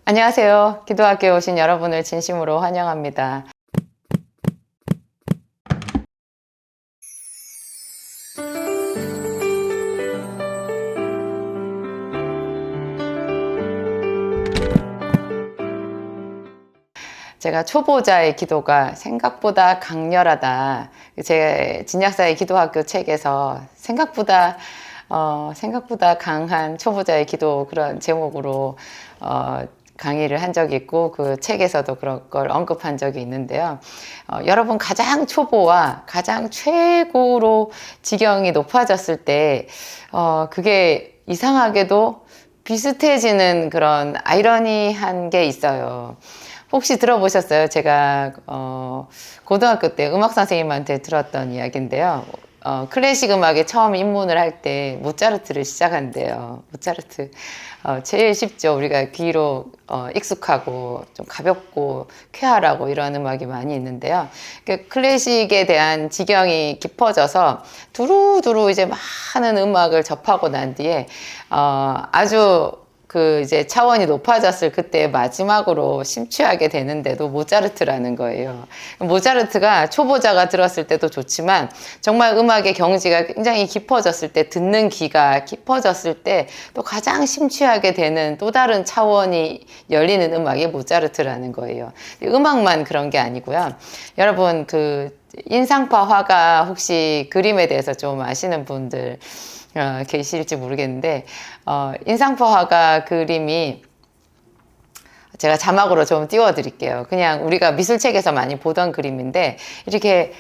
안녕하세요. 기도학교에 오신 여러분을 진심으로 환영합니다. 제가 초보자의 기도가 생각보다 강렬하다. 제 진약사의 기도학교 책에서 생각보다 강한 초보자의 기도 그런 제목으로 강의를 한 적이 있고 그 책에서도 그런 걸 언급한 적이 있는데요. 여러분 가장 초보와 가장 최고로 지경이 높아졌을 때 그게 이상하게도 비슷해지는 그런 아이러니한 게 있어요. 혹시 들어보셨어요? 제가 고등학교 때 음악 선생님한테 들었던 이야기인데요. 클래식 음악에 처음 입문을 할 때 모차르트를 시작한대요. 모차르트 제일 쉽죠. 우리가 귀로 익숙하고 좀 가볍고 쾌활하고 이런 음악이 많이 있는데요. 클래식에 대한 지경이 깊어져서 두루두루 이제 많은 음악을 접하고 난 뒤에 아주 이제 차원이 높아졌을 그때 마지막으로 심취하게 되는데도 모차르트라는 거예요. 모차르트가 초보자가 들었을 때도 좋지만 정말 음악의 경지가 굉장히 깊어졌을 때, 듣는 귀가 깊어졌을 때 또 가장 심취하게 되는 또 다른 차원이 열리는 음악이 모차르트라는 거예요. 음악만 그런 게 아니고요. 여러분 인상파 화가 혹시 그림에 대해서 좀 아시는 분들 계실지 모르겠는데 인상파 화가 그림이 제가 자막으로 좀 띄워드릴게요. 그냥 우리가 미술책에서 많이 보던 그림인데 이렇게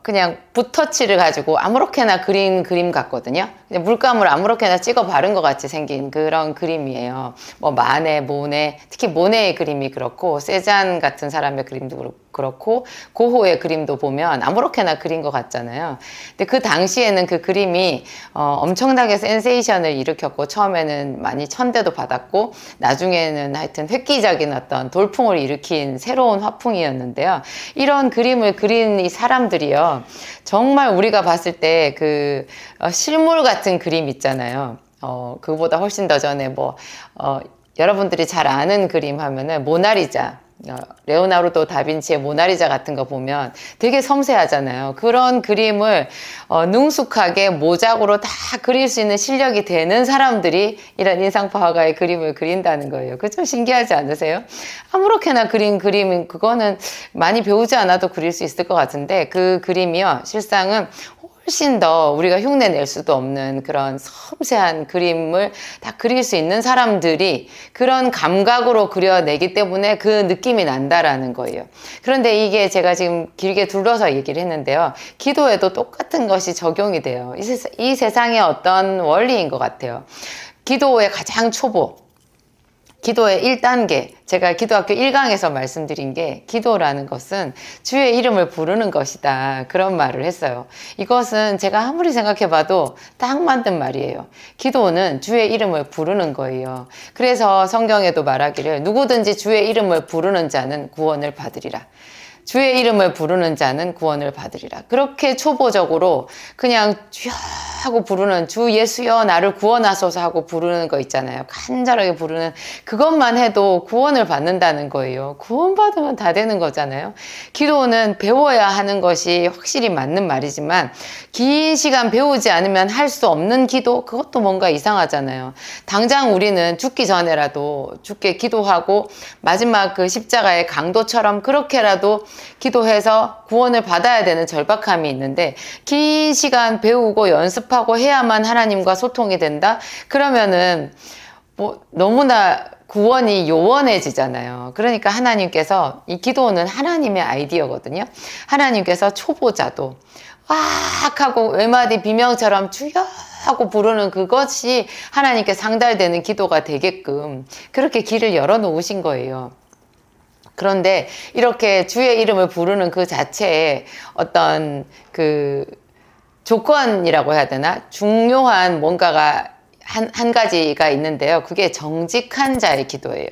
그냥 붓터치를 가지고 아무렇게나 그린 그림 같거든요. 그냥 물감을 아무렇게나 찍어 바른 것 같이 생긴 그런 그림이에요. 뭐 마네, 모네, 특히 모네의 그림이 그렇고 세잔 같은 사람의 그림도 그렇고 고호의 그림도 보면 아무렇게나 그린 것 같잖아요. 근데 그 당시에는 그 그림이 엄청나게 센세이션을 일으켰고 처음에는 많이 천대도 받았고 나중에는 하여튼 획기적인 어떤 돌풍을 일으킨 새로운 화풍이었는데요. 이런 그림을 그린 이 사람들이요. 정말 우리가 봤을 때 실물 같은 그림 있잖아요. 그거보다 훨씬 더 전에 여러분들이 잘 아는 그림 하면은 모나리자. 레오나르도 다빈치의 모나리자 같은 거 보면 되게 섬세하잖아요. 그런 그림을 능숙하게 모작으로 다 그릴 수 있는 실력이 되는 사람들이 이런 인상파 화가의 그림을 그린다는 거예요. 그거 좀 신기하지 않으세요? 아무렇게나 그린 그림, 그거는 많이 배우지 않아도 그릴 수 있을 것 같은데 그 그림이요. 실상은 훨씬 더 우리가 흉내 낼 수도 없는 그런 섬세한 그림을 다 그릴 수 있는 사람들이 그런 감각으로 그려내기 때문에 그 느낌이 난다라는 거예요. 그런데 이게 제가 지금 길게 둘러서 얘기를 했는데요. 기도에도 똑같은 것이 적용이 돼요. 이 세상의 어떤 원리인 것 같아요. 기도의 가장 초보, 기도의 1단계, 제가 기도학교 1강에서 말씀드린 게 기도라는 것은 주의 이름을 부르는 것이다. 그런 말을 했어요. 이것은 제가 아무리 생각해봐도 딱 맞는 말이에요. 기도는 주의 이름을 부르는 거예요. 그래서 성경에도 말하기를 누구든지 주의 이름을 부르는 자는 구원을 받으리라. 주의 이름을 부르는 자는 구원을 받으리라. 그렇게 초보적으로 그냥 주여 하고 부르는 주 예수여 나를 구원하소서 하고 부르는 거 있잖아요. 간절하게 부르는 그것만 해도 구원을 받는다는 거예요. 구원받으면 다 되는 거잖아요. 기도는 배워야 하는 것이 확실히 맞는 말이지만 긴 시간 배우지 않으면 할 수 없는 기도? 그것도 뭔가 이상하잖아요. 당장 우리는 죽기 전에라도 죽게 기도하고 마지막 그 십자가의 강도처럼 그렇게라도 기도해서 구원을 받아야 되는 절박함이 있는데 긴 시간 배우고 연습하고 해야만 하나님과 소통이 된다? 그러면은 너무나 구원이 요원해지잖아요. 그러니까 하나님께서 이 기도는 하나님의 아이디어거든요. 하나님께서 초보자도 왁 하고 외마디 비명처럼 주여 하고 부르는 그것이 하나님께 상달되는 기도가 되게끔 그렇게 길을 열어놓으신 거예요. 그런데 이렇게 주의 이름을 부르는 그 자체에 어떤 조건이라고 해야 되나? 중요한 뭔가가 한 가지가 있는데요. 그게 정직한 자의 기도예요.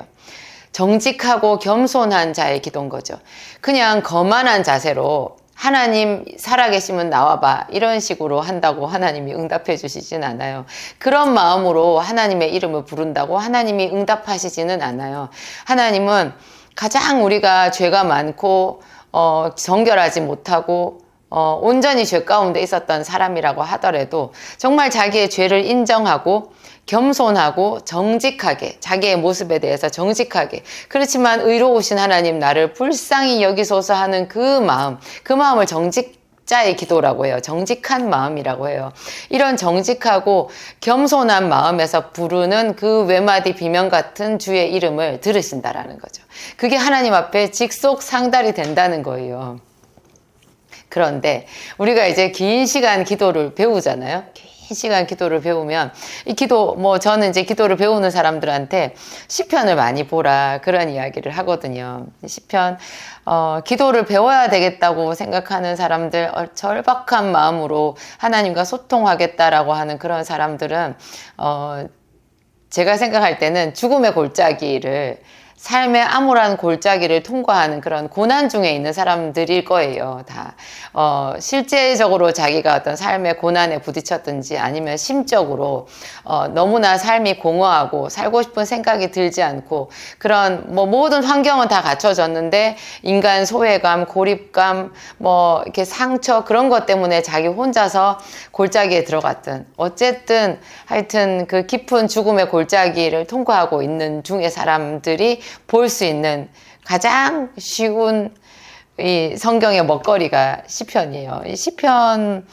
정직하고 겸손한 자의 기도인 거죠. 그냥 거만한 자세로 하나님 살아계시면 나와봐 이런 식으로 한다고 하나님이 응답해 주시진 않아요. 그런 마음으로 하나님의 이름을 부른다고 하나님이 응답하시지는 않아요. 하나님은 가장 우리가 죄가 많고 정결하지 못하고 온전히 죄 가운데 있었던 사람이라고 하더라도 정말 자기의 죄를 인정하고 겸손하고 정직하게 자기의 모습에 대해서 정직하게 그렇지만 의로우신 하나님 나를 불쌍히 여기소서 하는 그 마음을 정직자의 기도라고 해요. 정직한 마음이라고 해요. 이런 정직하고 겸손한 마음에서 부르는 그 외마디 비명 같은 주의 이름을 들으신다라는 거죠. 그게 하나님 앞에 직속상달이 된다는 거예요. 그런데 우리가 이제 긴 시간 기도를 배우잖아요. 긴 시간 기도를 배우면 이 기도 저는 이제 기도를 배우는 사람들한테 시편을 많이 보라 그런 이야기를 하거든요. 시편 기도를 배워야 되겠다고 생각하는 사람들 절박한 마음으로 하나님과 소통하겠다라고 하는 그런 사람들은 제가 생각할 때는 죽음의 골짜기를 삶의 암울한 골짜기를 통과하는 그런 고난 중에 있는 사람들일 거예요. 다 실제적으로 자기가 어떤 삶의 고난에 부딪혔든지 아니면 심적으로 너무나 삶이 공허하고 살고 싶은 생각이 들지 않고 그런 모든 환경은 다 갖춰졌는데 인간 소외감, 고립감, 이렇게 상처 그런 것 때문에 자기 혼자서 골짜기에 들어갔든 어쨌든 하여튼 그 깊은 죽음의 골짜기를 통과하고 있는 중의 사람들이 볼 수 있는 가장 쉬운 이 성경의 먹거리가 시편이에요. 이 시편이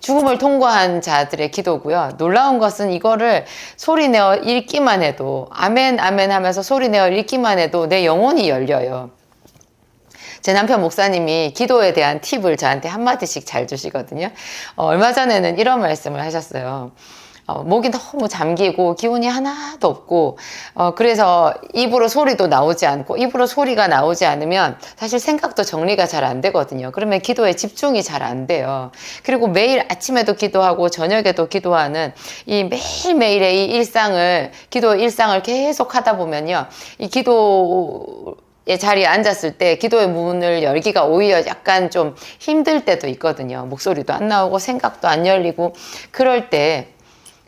죽음을 통과한 자들의 기도고요. 놀라운 것은 이거를 소리내어 읽기만 해도 아멘 아멘 하면서 소리내어 읽기만 해도 내 영혼이 열려요. 제 남편 목사님이 기도에 대한 팁을 저한테 한마디씩 잘 주시거든요. 얼마 전에는 이런 말씀을 하셨어요. 목이 너무 잠기고 기운이 하나도 없고 그래서 입으로 소리도 나오지 않고 입으로 소리가 나오지 않으면 사실 생각도 정리가 잘 안 되거든요. 그러면 기도에 집중이 잘 안 돼요. 그리고 매일 아침에도 기도하고 저녁에도 기도하는 이 매일매일의 이 기도 일상을 계속 하다 보면요. 이 기도 자리에 앉았을 때 기도의 문을 열기가 오히려 약간 좀 힘들 때도 있거든요. 목소리도 안 나오고 생각도 안 열리고 그럴 때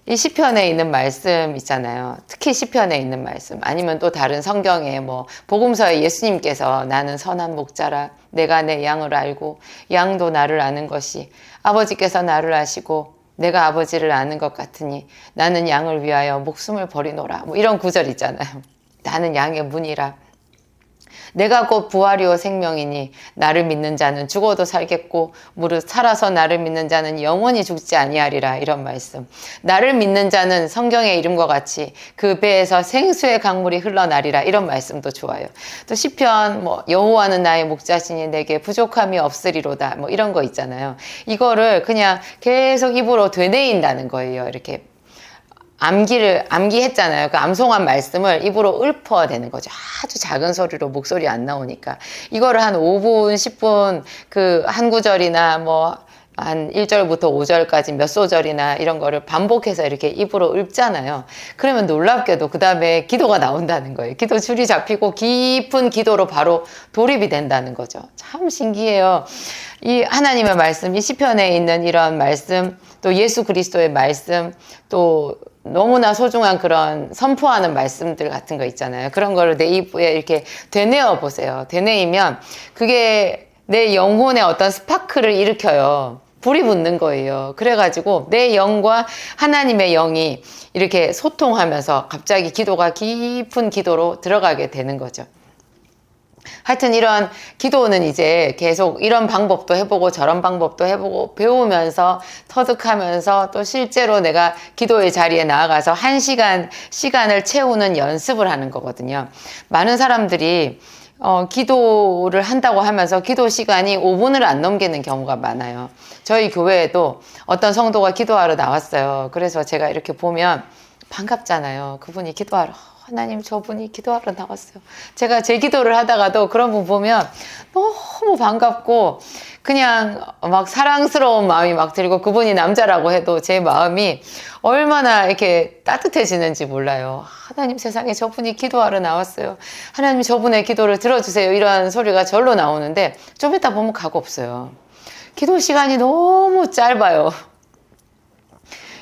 이 시편에 있는 말씀 있잖아요. 특히 시편에 있는 말씀 아니면 또 다른 성경에 복음서에 예수님께서 나는 선한 목자라 내가 내 양을 알고 양도 나를 아는 것이 아버지께서 나를 아시고 내가 아버지를 아는 것 같으니 나는 양을 위하여 목숨을 버리노라 이런 구절 있잖아요. 나는 양의 문이라 내가 곧 부활이요 생명이니 나를 믿는 자는 죽어도 살겠고 무릇 살아서 나를 믿는 자는 영원히 죽지 아니하리라 이런 말씀. 나를 믿는 자는 성경의 이름과 같이 그 배에서 생수의 강물이 흘러나리라 이런 말씀도 좋아요. 또 시편 여호와는 나의 목자시니 내게 부족함이 없으리로다 이런 거 있잖아요. 이거를 그냥 계속 입으로 되뇌인다는 거예요. 이렇게 암기했잖아요. 그 암송한 말씀을 입으로 읊어대는 거죠. 아주 작은 소리로 목소리 안 나오니까. 이거를 한 5분, 10분 그 한 구절이나 한 1절부터 5절까지 몇 소절이나 이런 거를 반복해서 이렇게 입으로 읊잖아요. 그러면 놀랍게도 그 다음에 기도가 나온다는 거예요. 기도 줄이 잡히고 깊은 기도로 바로 돌입이 된다는 거죠. 참 신기해요. 이 하나님의 말씀, 이 시편에 있는 이런 말씀, 또 예수 그리스도의 말씀, 또 너무나 소중한 그런 선포하는 말씀들 같은 거 있잖아요. 그런 거를 내 입에 이렇게 되뇌어 보세요. 되뇌이면 그게 내 영혼의 어떤 스파크를 일으켜요. 불이 붙는 거예요. 그래가지고 내 영과 하나님의 영이 이렇게 소통하면서 갑자기 기도가 깊은 기도로 들어가게 되는 거죠. 하여튼 이런 기도는 이제 계속 이런 방법도 해보고 저런 방법도 해보고 배우면서 터득하면서 또 실제로 내가 기도의 자리에 나아가서 시간을 채우는 연습을 하는 거거든요. 많은 사람들이 기도를 한다고 하면서 기도 시간이 5분을 안 넘기는 경우가 많아요. 저희 교회에도 어떤 성도가 기도하러 나왔어요. 그래서 제가 이렇게 보면 반갑잖아요. 그분이 기도하러 하나님 저분이 기도하러 나왔어요. 제가 제 기도를 하다가도 그런 분 보면 너무 반갑고 그냥 막 사랑스러운 마음이 막 들고, 그분이 남자라고 해도 제 마음이 얼마나 이렇게 따뜻해지는지 몰라요. 하나님 세상에 저분이 기도하러 나왔어요. 하나님 저분의 기도를 들어주세요. 이런 소리가 절로 나오는데 좀 이따 보면 각 없어요. 기도 시간이 너무 짧아요.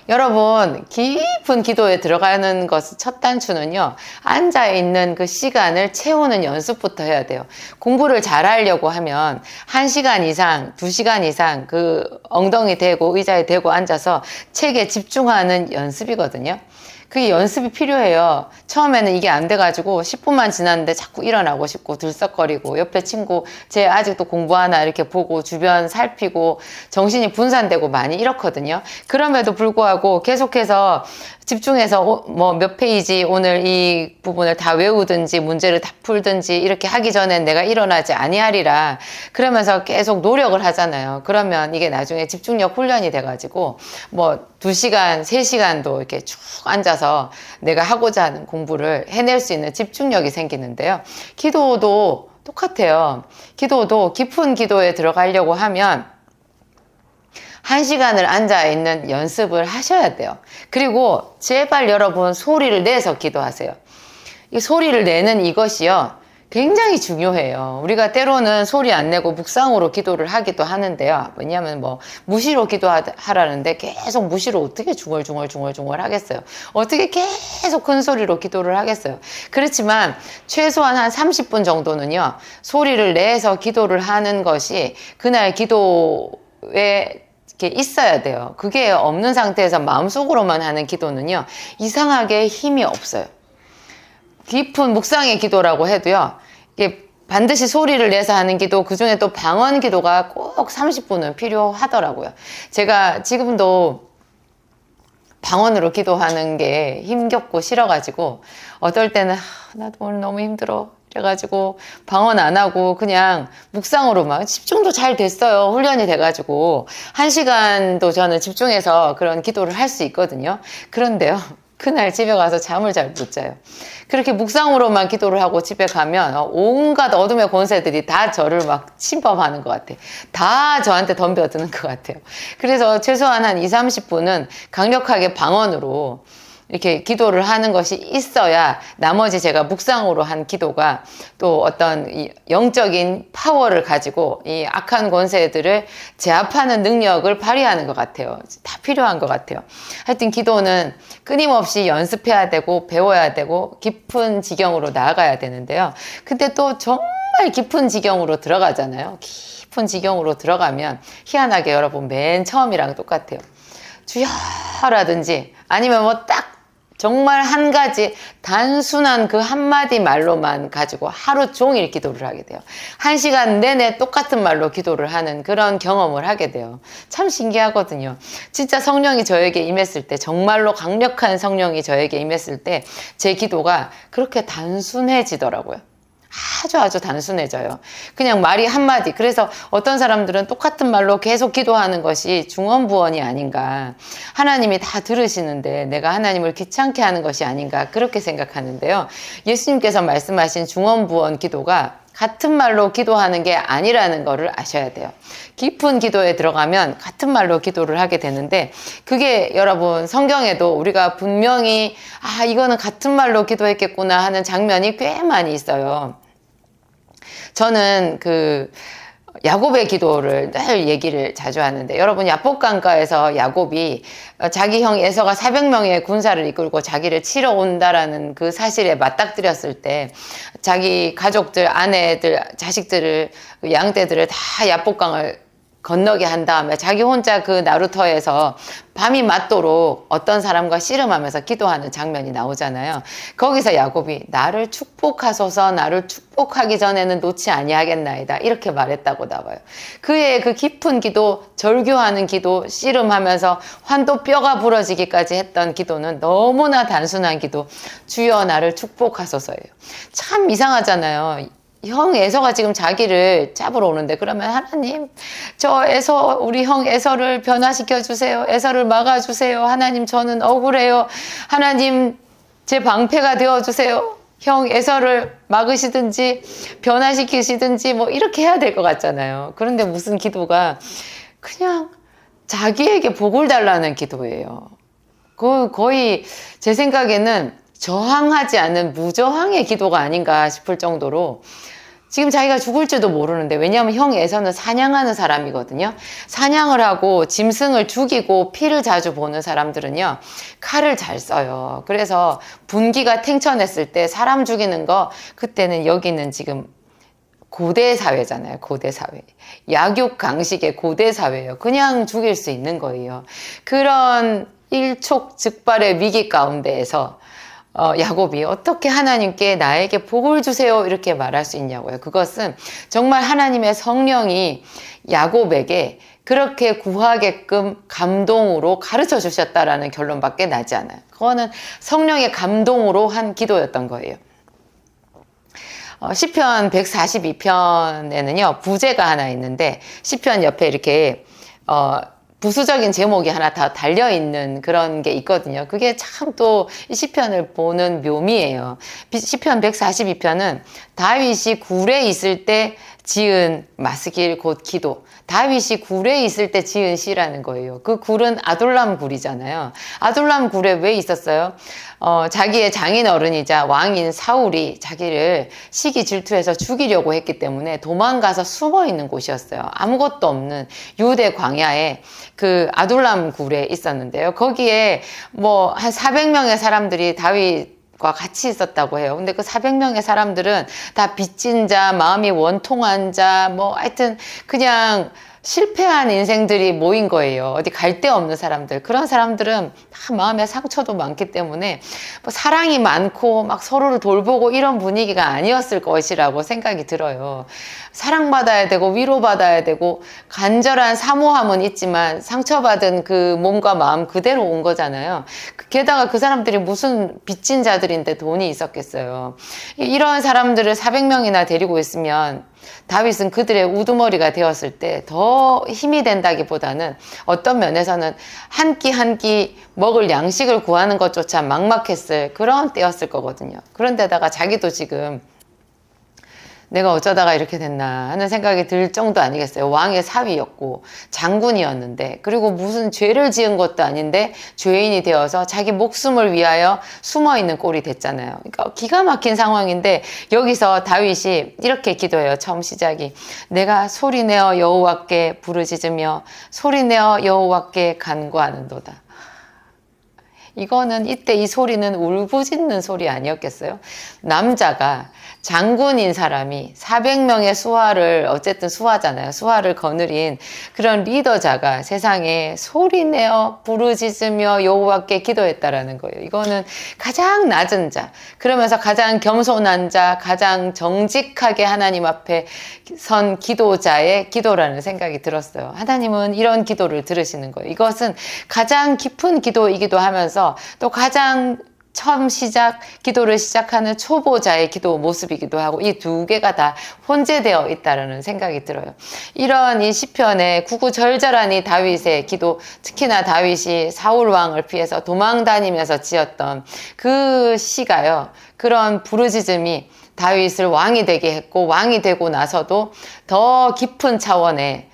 여러분, 깊은 기도에 들어가는 것 첫 단추는요, 앉아있는 그 시간을 채우는 연습부터 해야 돼요. 공부를 잘 하려고 하면 1시간 이상, 2시간 이상 그 엉덩이 대고 의자에 대고 앉아서 책에 집중하는 연습이거든요. 그게 연습이 필요해요. 처음에는 이게 안 돼가지고 10분만 지났는데 자꾸 일어나고 싶고 들썩거리고, 옆에 친구 쟤 아직도 공부하나 이렇게 보고 주변 살피고 정신이 분산되고 많이 이렇거든요. 그럼에도 불구하고 계속해서 집중해서 뭐 몇 페이지 오늘 이 부분을 다 외우든지 문제를 다 풀든지 이렇게 하기 전에 내가 일어나지 아니하리라 그러면서 계속 노력을 하잖아요. 그러면 이게 나중에 집중력 훈련이 돼가지고 뭐 2시간, 3시간도 이렇게 쭉 앉아서 내가 하고자 하는 공부를 해낼 수 있는 집중력이 생기는데요. 기도도 똑같아요. 기도도 깊은 기도에 들어가려고 하면 1시간을 앉아있는 연습을 하셔야 돼요. 그리고 제발 여러분 소리를 내서 기도하세요. 이 소리를 내는 이것이요, 굉장히 중요해요. 우리가 때로는 소리 안 내고 묵상으로 기도를 하기도 하는데요. 왜냐하면 뭐 무시로 기도하라는데 계속 무시로 어떻게 중얼중얼 하겠어요. 어떻게 계속 큰 소리로 기도를 하겠어요. 그렇지만 최소한 한 30분 정도는요, 소리를 내서 기도를 하는 것이 그날 기도에 이렇게 있어야 돼요. 그게 없는 상태에서 마음속으로만 하는 기도는요, 이상하게 힘이 없어요. 깊은 묵상의 기도라고 해도요, 이게 반드시 소리를 내서 하는 기도, 그 중에 또 방언 기도가 꼭 30분은 필요하더라고요. 제가 지금도 방언으로 기도하는 게 힘겹고 싫어가지고 어떨 때는 나도 오늘 너무 힘들어 그래가지고 방언 안 하고 그냥 묵상으로만, 집중도 잘 됐어요. 훈련이 돼가지고 1시간도 저는 집중해서 그런 기도를 할 수 있거든요. 그런데요, 그날 집에 가서 잠을 잘 못 자요. 그렇게 묵상으로만 기도를 하고 집에 가면 온갖 어둠의 권세들이 다 저를 막 침범하는 것 같아요. 다 저한테 덤벼드는 것 같아요. 그래서 최소한 한 20-30분은 강력하게 방언으로 이렇게 기도를 하는 것이 있어야 나머지 제가 묵상으로 한 기도가 또 어떤 이 영적인 파워를 가지고 이 악한 권세들을 제압하는 능력을 발휘하는 것 같아요. 다 필요한 것 같아요. 하여튼 기도는 끊임없이 연습해야 되고 배워야 되고 깊은 지경으로 나아가야 되는데요. 근데 또 정말 깊은 지경으로 들어가잖아요. 깊은 지경으로 들어가면 희한하게 여러분 맨 처음이랑 똑같아요. 주여라든지 아니면 뭐 딱 정말 한 가지 단순한 그 한마디 말로만 가지고 하루 종일 기도를 하게 돼요. 1시간 내내 똑같은 말로 기도를 하는 그런 경험을 하게 돼요. 참 신기하거든요. 진짜 성령이 저에게 임했을 때, 정말로 강력한 성령이 저에게 임했을 때 제 기도가 그렇게 단순해지더라고요. 아주 단순해져요. 그냥 말이 한마디. 그래서 어떤 사람들은 똑같은 말로 계속 기도하는 것이 중언부언이 아닌가, 하나님이 다 들으시는데 내가 하나님을 귀찮게 하는 것이 아닌가, 그렇게 생각하는데요. 예수님께서 말씀하신 중언부언 기도가 같은 말로 기도하는 게 아니라는 거를 아셔야 돼요. 깊은 기도에 들어가면 같은 말로 기도를 하게 되는데, 그게 여러분 성경에도 우리가 분명히 이거는 같은 말로 기도했겠구나 하는 장면이 꽤 많이 있어요. 저는 그 야곱의 기도를 늘 얘기를 자주 하는데, 여러분 야복강가에서 야곱이 자기 형 에서가 400명의 군사를 이끌고 자기를 치러 온다라는 그 사실에 맞닥뜨렸을 때 자기 가족들, 아내들, 자식들을, 양떼들을 다 야복강을 건너게 한 다음에 자기 혼자 그 나루터에서 밤이 맞도록 어떤 사람과 씨름하면서 기도하는 장면이 나오잖아요. 거기서 야곱이 나를 축복하소서, 나를 축복하기 전에는 놓지 아니하겠나이다, 이렇게 말했다고 나와요. 그의 그 깊은 기도, 절규하는 기도, 씨름하면서 환도 뼈가 부러지기까지 했던 기도는 너무나 단순한 기도, 주여 나를 축복하소서예요. 참 이상하잖아요. 형 에서가 지금 자기를 잡으러 오는데, 그러면 하나님 저 에서, 우리 형 에서를 변화시켜 주세요, 에서를 막아주세요, 하나님 저는 억울해요, 하나님 제 방패가 되어주세요. 형 에서를 막으시든지 변화시키시든지 뭐 이렇게 해야 될 것 같잖아요. 그런데 무슨 기도가 그냥 자기에게 복을 달라는 기도예요. 거의 제 생각에는 저항하지 않는 무저항의 기도가 아닌가 싶을 정도로 지금 자기가 죽을지도 모르는데, 왜냐하면 형 에서는 사냥하는 사람이거든요. 사냥을 하고 짐승을 죽이고 피를 자주 보는 사람들은요, 칼을 잘 써요. 그래서 분기가 탱천했을 때 사람 죽이는 거, 그때는 여기는 지금 고대 사회잖아요. 고대 사회. 약육 강식의 고대 사회예요. 그냥 죽일 수 있는 거예요. 그런 일촉즉발의 위기 가운데에서 야곱이 어떻게 하나님께 나에게 복을 주세요 이렇게 말할 수 있냐고요. 그것은 정말 하나님의 성령이 야곱에게 그렇게 구하게끔 감동으로 가르쳐 주셨다라는 결론밖에 나지 않아요. 그거는 성령의 감동으로 한 기도였던 거예요. 시편 142편에는요 부제가 하나 있는데, 시편 옆에 이렇게 부수적인 제목이 하나 다 달려있는 그런 게 있거든요. 그게 참 또 이 시편을 보는 묘미예요. 시편 142편은 다윗이 굴에 있을 때 지은 마스길 곧 기도. 다윗이 굴에 있을 때 지은 시라는 거예요. 그 굴은 아둘람 굴이잖아요. 아둘람 굴에 왜 있었어요? 자기의 장인 어른이자 왕인 사울이 자기를 시기 질투해서 죽이려고 했기 때문에 도망가서 숨어 있는 곳이었어요. 아무것도 없는 유대 광야에 그 아둘람 굴에 있었는데요. 거기에 뭐 한 400명의 사람들이 다윗과 같이 있었다고 해요. 근데 그 400명의 사람들은 다 빚진 자, 마음이 원통한 자, 뭐 하여튼 그냥 실패한 인생들이 모인 거예요. 어디 갈 데 없는 사람들. 그런 사람들은 다 마음에 상처도 많기 때문에 뭐 사랑이 많고 막 서로를 돌보고 이런 분위기가 아니었을 것이라고 생각이 들어요. 사랑받아야 되고 위로받아야 되고 간절한 사모함은 있지만 상처받은 그 몸과 마음 그대로 온 거잖아요. 게다가 그 사람들이 무슨 빚진 자들인데 돈이 있었겠어요. 이런 사람들을 400명이나 데리고 있으면 다윗은 그들의 우두머리가 되었을 때 더 힘이 된다기보다는 어떤 면에서는 한 끼 한 끼 먹을 양식을 구하는 것조차 막막했을 그런 때였을 거거든요. 그런데다가 자기도 지금 내가 어쩌다가 이렇게 됐나 하는 생각이 들 정도 아니겠어요. 왕의 사위였고 장군이었는데, 그리고 무슨 죄를 지은 것도 아닌데 죄인이 되어서 자기 목숨을 위하여 숨어있는 꼴이 됐잖아요. 그러니까 기가 막힌 상황인데 여기서 다윗이 이렇게 기도해요. 처음 시작이 내가 소리내어 여호와께 부르짖으며 소리내어 여호와께 간구하는도다. 이거는 이때 이 소리는 울부짖는 소리 아니었겠어요? 남자가 장군인 사람이 400명의 수하를, 어쨌든 수하잖아요. 수하를 거느린 그런 리더자가 세상에 소리내어 부르짖으며 여호와께 기도했다라는 거예요. 이거는 가장 낮은 자, 그러면서 가장 겸손한 자, 가장 정직하게 하나님 앞에 선 기도자의 기도라는 생각이 들었어요. 하나님은 이런 기도를 들으시는 거예요. 이것은 가장 깊은 기도이기도 하면서 또 가장 처음 기도를 시작하는 초보자의 기도 모습이기도 하고, 이 두 개가 다 혼재되어 있다는 생각이 들어요. 이런 이 시편의 구구절절한 이 다윗의 기도, 특히나 다윗이 사울왕을 피해서 도망 다니면서 지었던 그 시가요, 그런 부르짖음이 다윗을 왕이 되게 했고, 왕이 되고 나서도 더 깊은 차원의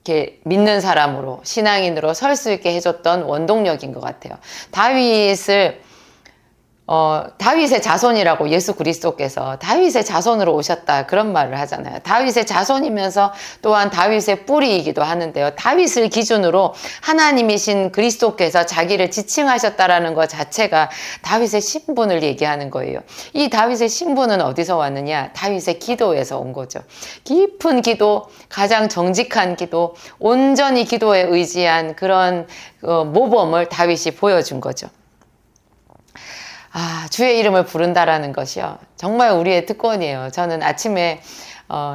이렇게 믿는 사람으로, 신앙인으로 설 수 있게 해줬던 원동력인 것 같아요. 다윗의 자손이라고 예수 그리스도께서 다윗의 자손으로 오셨다 그런 말을 하잖아요. 다윗의 자손이면서 또한 다윗의 뿌리이기도 하는데요. 다윗을 기준으로 하나님이신 그리스도께서 자기를 지칭하셨다라는 것 자체가 다윗의 신분을 얘기하는 거예요. 이 다윗의 신분은 어디서 왔느냐? 다윗의 기도에서 온 거죠. 깊은 기도, 가장 정직한 기도, 온전히 기도에 의지한 그런 모범을 다윗이 보여준 거죠. 주의 이름을 부른다라는 것이요, 정말 우리의 특권이에요. 저는 아침에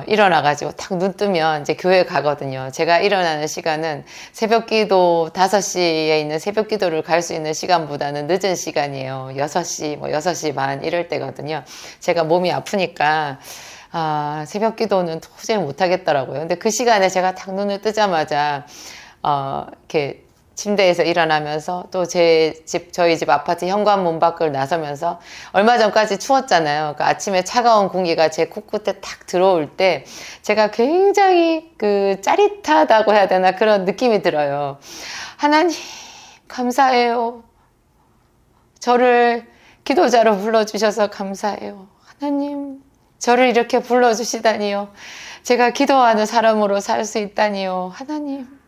일어나가지고 딱 눈 뜨면 이제 교회 가거든요. 제가 일어나는 시간은 새벽 기도 5시에 있는 새벽 기도를 갈 수 있는 시간보다는 늦은 시간이에요. 6시, 뭐 6시 반 이럴 때거든요. 제가 몸이 아프니까 새벽 기도는 도저히 못 하겠더라고요. 근데 그 시간에 제가 딱 눈을 뜨자마자 이렇게 침대에서 일어나면서 또 저희 집 아파트 현관문 밖을 나서면서 얼마 전까지 추웠잖아요. 그 아침에 차가운 공기가 제 코끝에 탁 들어올 때 제가 굉장히 그 짜릿하다고 해야 되나 그런 느낌이 들어요. 하나님, 감사해요. 저를 기도자로 불러주셔서 감사해요. 하나님, 저를 이렇게 불러주시다니요. 제가 기도하는 사람으로 살 수 있다니요. 하나님,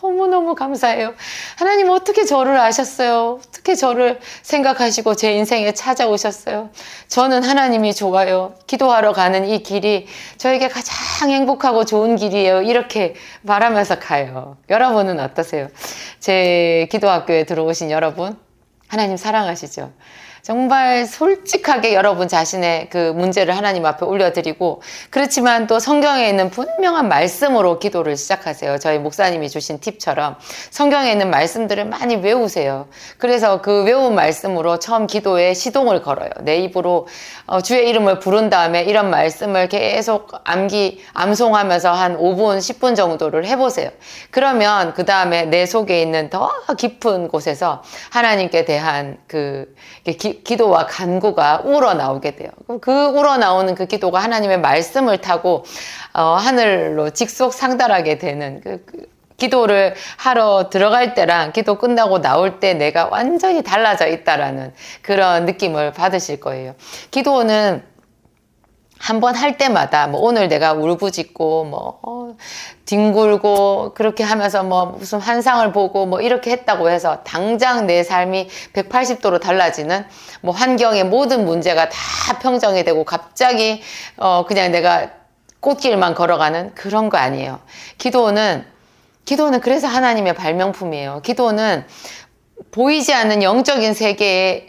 너무너무 감사해요. 하나님, 어떻게 저를 아셨어요? 어떻게 저를 생각하시고 제 인생에 찾아오셨어요? 저는 하나님이 좋아요. 기도하러 가는 이 길이 저에게 가장 행복하고 좋은 길이에요. 이렇게 말하면서 가요. 여러분은 어떠세요? 제 기도학교에 들어오신 여러분, 하나님 사랑하시죠? 정말 솔직하게 여러분 자신의 그 문제를 하나님 앞에 올려드리고, 그렇지만 또 성경에 있는 분명한 말씀으로 기도를 시작하세요. 저희 목사님이 주신 팁처럼 성경에 있는 말씀들을 많이 외우세요. 그래서 그 외운 말씀으로 처음 기도에 시동을 걸어요. 내 입으로 주의 이름을 부른 다음에 이런 말씀을 계속 암송하면서 한 5분, 10분 정도를 해보세요. 그러면 그 다음에 내 속에 있는 더 깊은 곳에서 하나님께 대한 기도와 간구가 우러나오게 돼요. 그 우러나오는 그 기도가 하나님의 말씀을 타고 하늘로 직속 상달하게 되는 기도를 하러 들어갈 때랑 기도 끝나고 나올 때 내가 완전히 달라져 있다라는 그런 느낌을 받으실 거예요. 기도는 한번 할 때마다 오늘 내가 울부짖고 뒹굴고 그렇게 하면서 무슨 환상을 보고 이렇게 했다고 해서 당장 내 삶이 180도로 달라지는 환경의 모든 문제가 다 평정이 되고 갑자기 그냥 내가 꽃길만 걸어가는 그런 거 아니에요. 기도는 그래서 하나님의 발명품이에요. 기도는 보이지 않는 영적인 세계에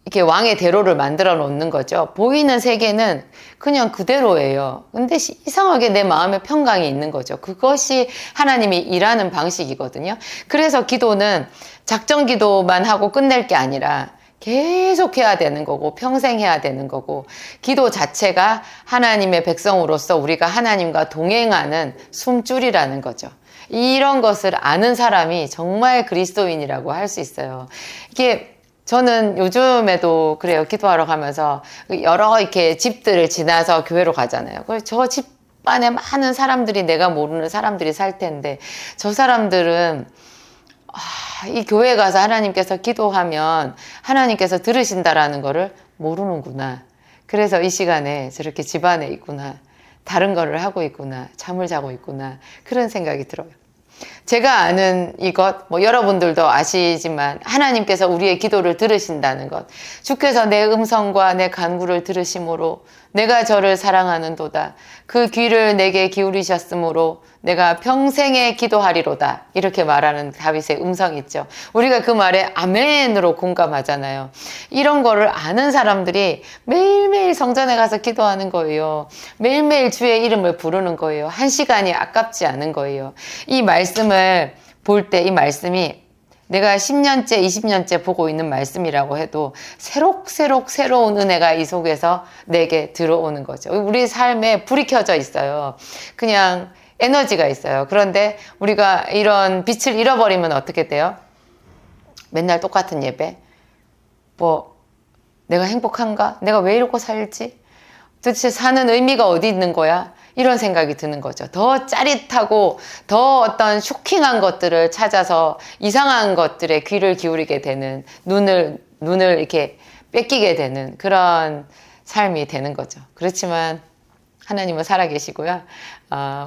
이렇게 왕의 대로를 만들어 놓는 거죠. 보이는 세계는 그냥 그대로예요. 근데 이상하게 내 마음에 평강이 있는 거죠. 그것이 하나님이 일하는 방식이거든요. 그래서 기도는 작정 기도만 하고 끝낼 게 아니라 계속 해야 되는 거고 평생 해야 되는 거고, 기도 자체가 하나님의 백성으로서 우리가 하나님과 동행하는 숨줄이라는 거죠. 이런 것을 아는 사람이 정말 그리스도인이라고 할 수 있어요. 이게 저는 요즘에도 그래요. 기도하러 가면서 여러 이렇게 집들을 지나서 교회로 가잖아요. 저 집 안에 많은 사람들이 내가 모르는 사람들이 살 텐데 저 사람들은 이 교회 가서 하나님께서 기도하면 하나님께서 들으신다라는 거를 모르는구나. 그래서 이 시간에 저렇게 집 안에 있구나. 다른 거를 하고 있구나. 잠을 자고 있구나. 그런 생각이 들어요. 제가 아는 이것, 여러분들도 아시지만 하나님께서 우리의 기도를 들으신다는 것, 주께서 내 음성과 내 간구를 들으심으로 내가 저를 사랑하는도다. 그 귀를 내게 기울이셨으므로 내가 평생에 기도하리로다. 이렇게 말하는 다윗의 음성이 있죠. 우리가 그 말에 아멘으로 공감하잖아요. 이런 거를 아는 사람들이 매일매일 성전에 가서 기도하는 거예요. 매일매일 주의 이름을 부르는 거예요. 한 시간이 아깝지 않은 거예요. 이 말씀을 볼 때 이 말씀이 내가 10년째, 20년째 보고 있는 말씀이라고 해도 새록새록 새로운 은혜가 이 속에서 내게 들어오는 거죠. 우리 삶에 불이 켜져 있어요. 그냥 에너지가 있어요. 그런데 우리가 이런 빛을 잃어버리면 어떻게 돼요? 맨날 똑같은 예배? 내가 행복한가? 내가 왜 이러고 살지? 도대체 사는 의미가 어디 있는 거야? 이런 생각이 드는 거죠. 더 짜릿하고 더 어떤 쇼킹한 것들을 찾아서 이상한 것들에 귀를 기울이게 되는, 눈을 이렇게 뺏기게 되는 그런 삶이 되는 거죠. 그렇지만 하나님은 살아계시고요.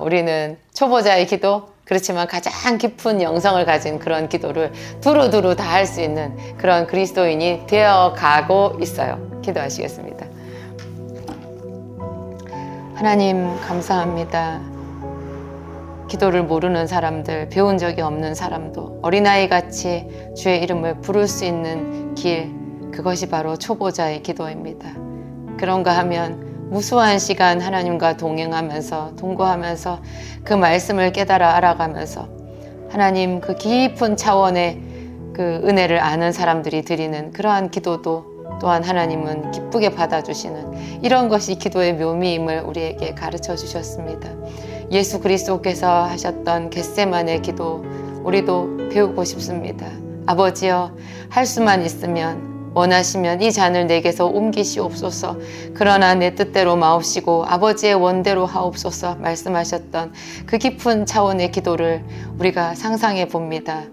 우리는 초보자의 기도, 그렇지만 가장 깊은 영성을 가진 그런 기도를 두루두루 다 할 수 있는 그런 그리스도인이 되어가고 있어요. 기도하시겠습니다. 하나님 감사합니다. 기도를 모르는 사람들, 배운 적이 없는 사람도 어린아이같이 주의 이름을 부를 수 있는 길, 그것이 바로 초보자의 기도입니다. 그런가 하면 무수한 시간 하나님과 동행하면서 동거하면서 그 말씀을 깨달아 알아가면서 하나님 그 깊은 차원의 그 은혜를 아는 사람들이 드리는 그러한 기도도 또한 하나님은 기쁘게 받아주시는 이런 것이 기도의 묘미임을 우리에게 가르쳐 주셨습니다. 예수 그리스도께서 하셨던 겟세마네 기도, 우리도 배우고 싶습니다. 아버지여, 할 수만 있으면 원하시면 이 잔을 내게서 옮기시옵소서. 그러나 내 뜻대로 마옵시고 아버지의 원대로 하옵소서 말씀하셨던 그 깊은 차원의 기도를 우리가 상상해 봅니다.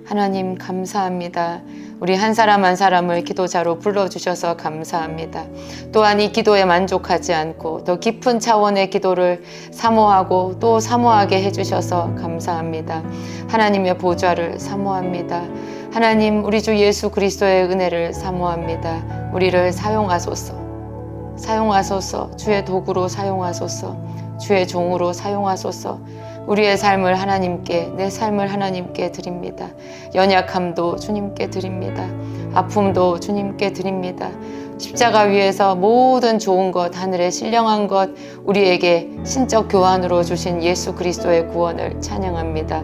하나님 감사합니다. 우리 한 사람 한 사람을 기도자로 불러주셔서 감사합니다. 또한 이 기도에 만족하지 않고 더 깊은 차원의 기도를 사모하고 또 사모하게 해주셔서 감사합니다. 하나님의 보좌를 사모합니다. 하나님, 우리 주 예수 그리스도의 은혜를 사모합니다. 우리를 사용하소서. 사용하소서. 주의 도구로 사용하소서. 주의 종으로 사용하소서. 우리의 삶을 하나님께, 내 삶을 하나님께 드립니다. 연약함도 주님께 드립니다. 아픔도 주님께 드립니다. 십자가 위에서 모든 좋은 것, 하늘의 신령한 것, 우리에게 신적 교환으로 주신 예수 그리스도의 구원을 찬양합니다.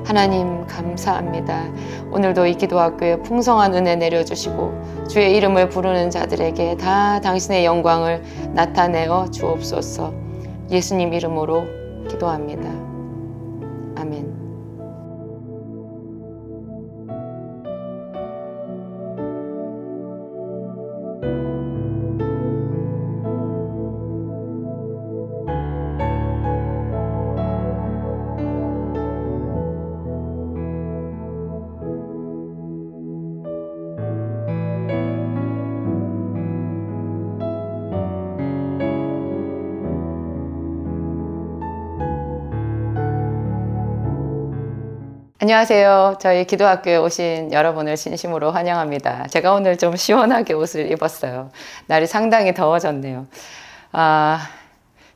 하나님 감사합니다. 오늘도 이 기도학교에 풍성한 은혜 내려주시고 주의 이름을 부르는 자들에게 다 당신의 영광을 나타내어 주옵소서. 예수님 이름으로 기도합니다. 아멘. 안녕하세요. 저희 기도학교에 오신 여러분을 진심으로 환영합니다. 제가 오늘 좀 시원하게 옷을 입었어요. 날이 상당히 더워졌네요.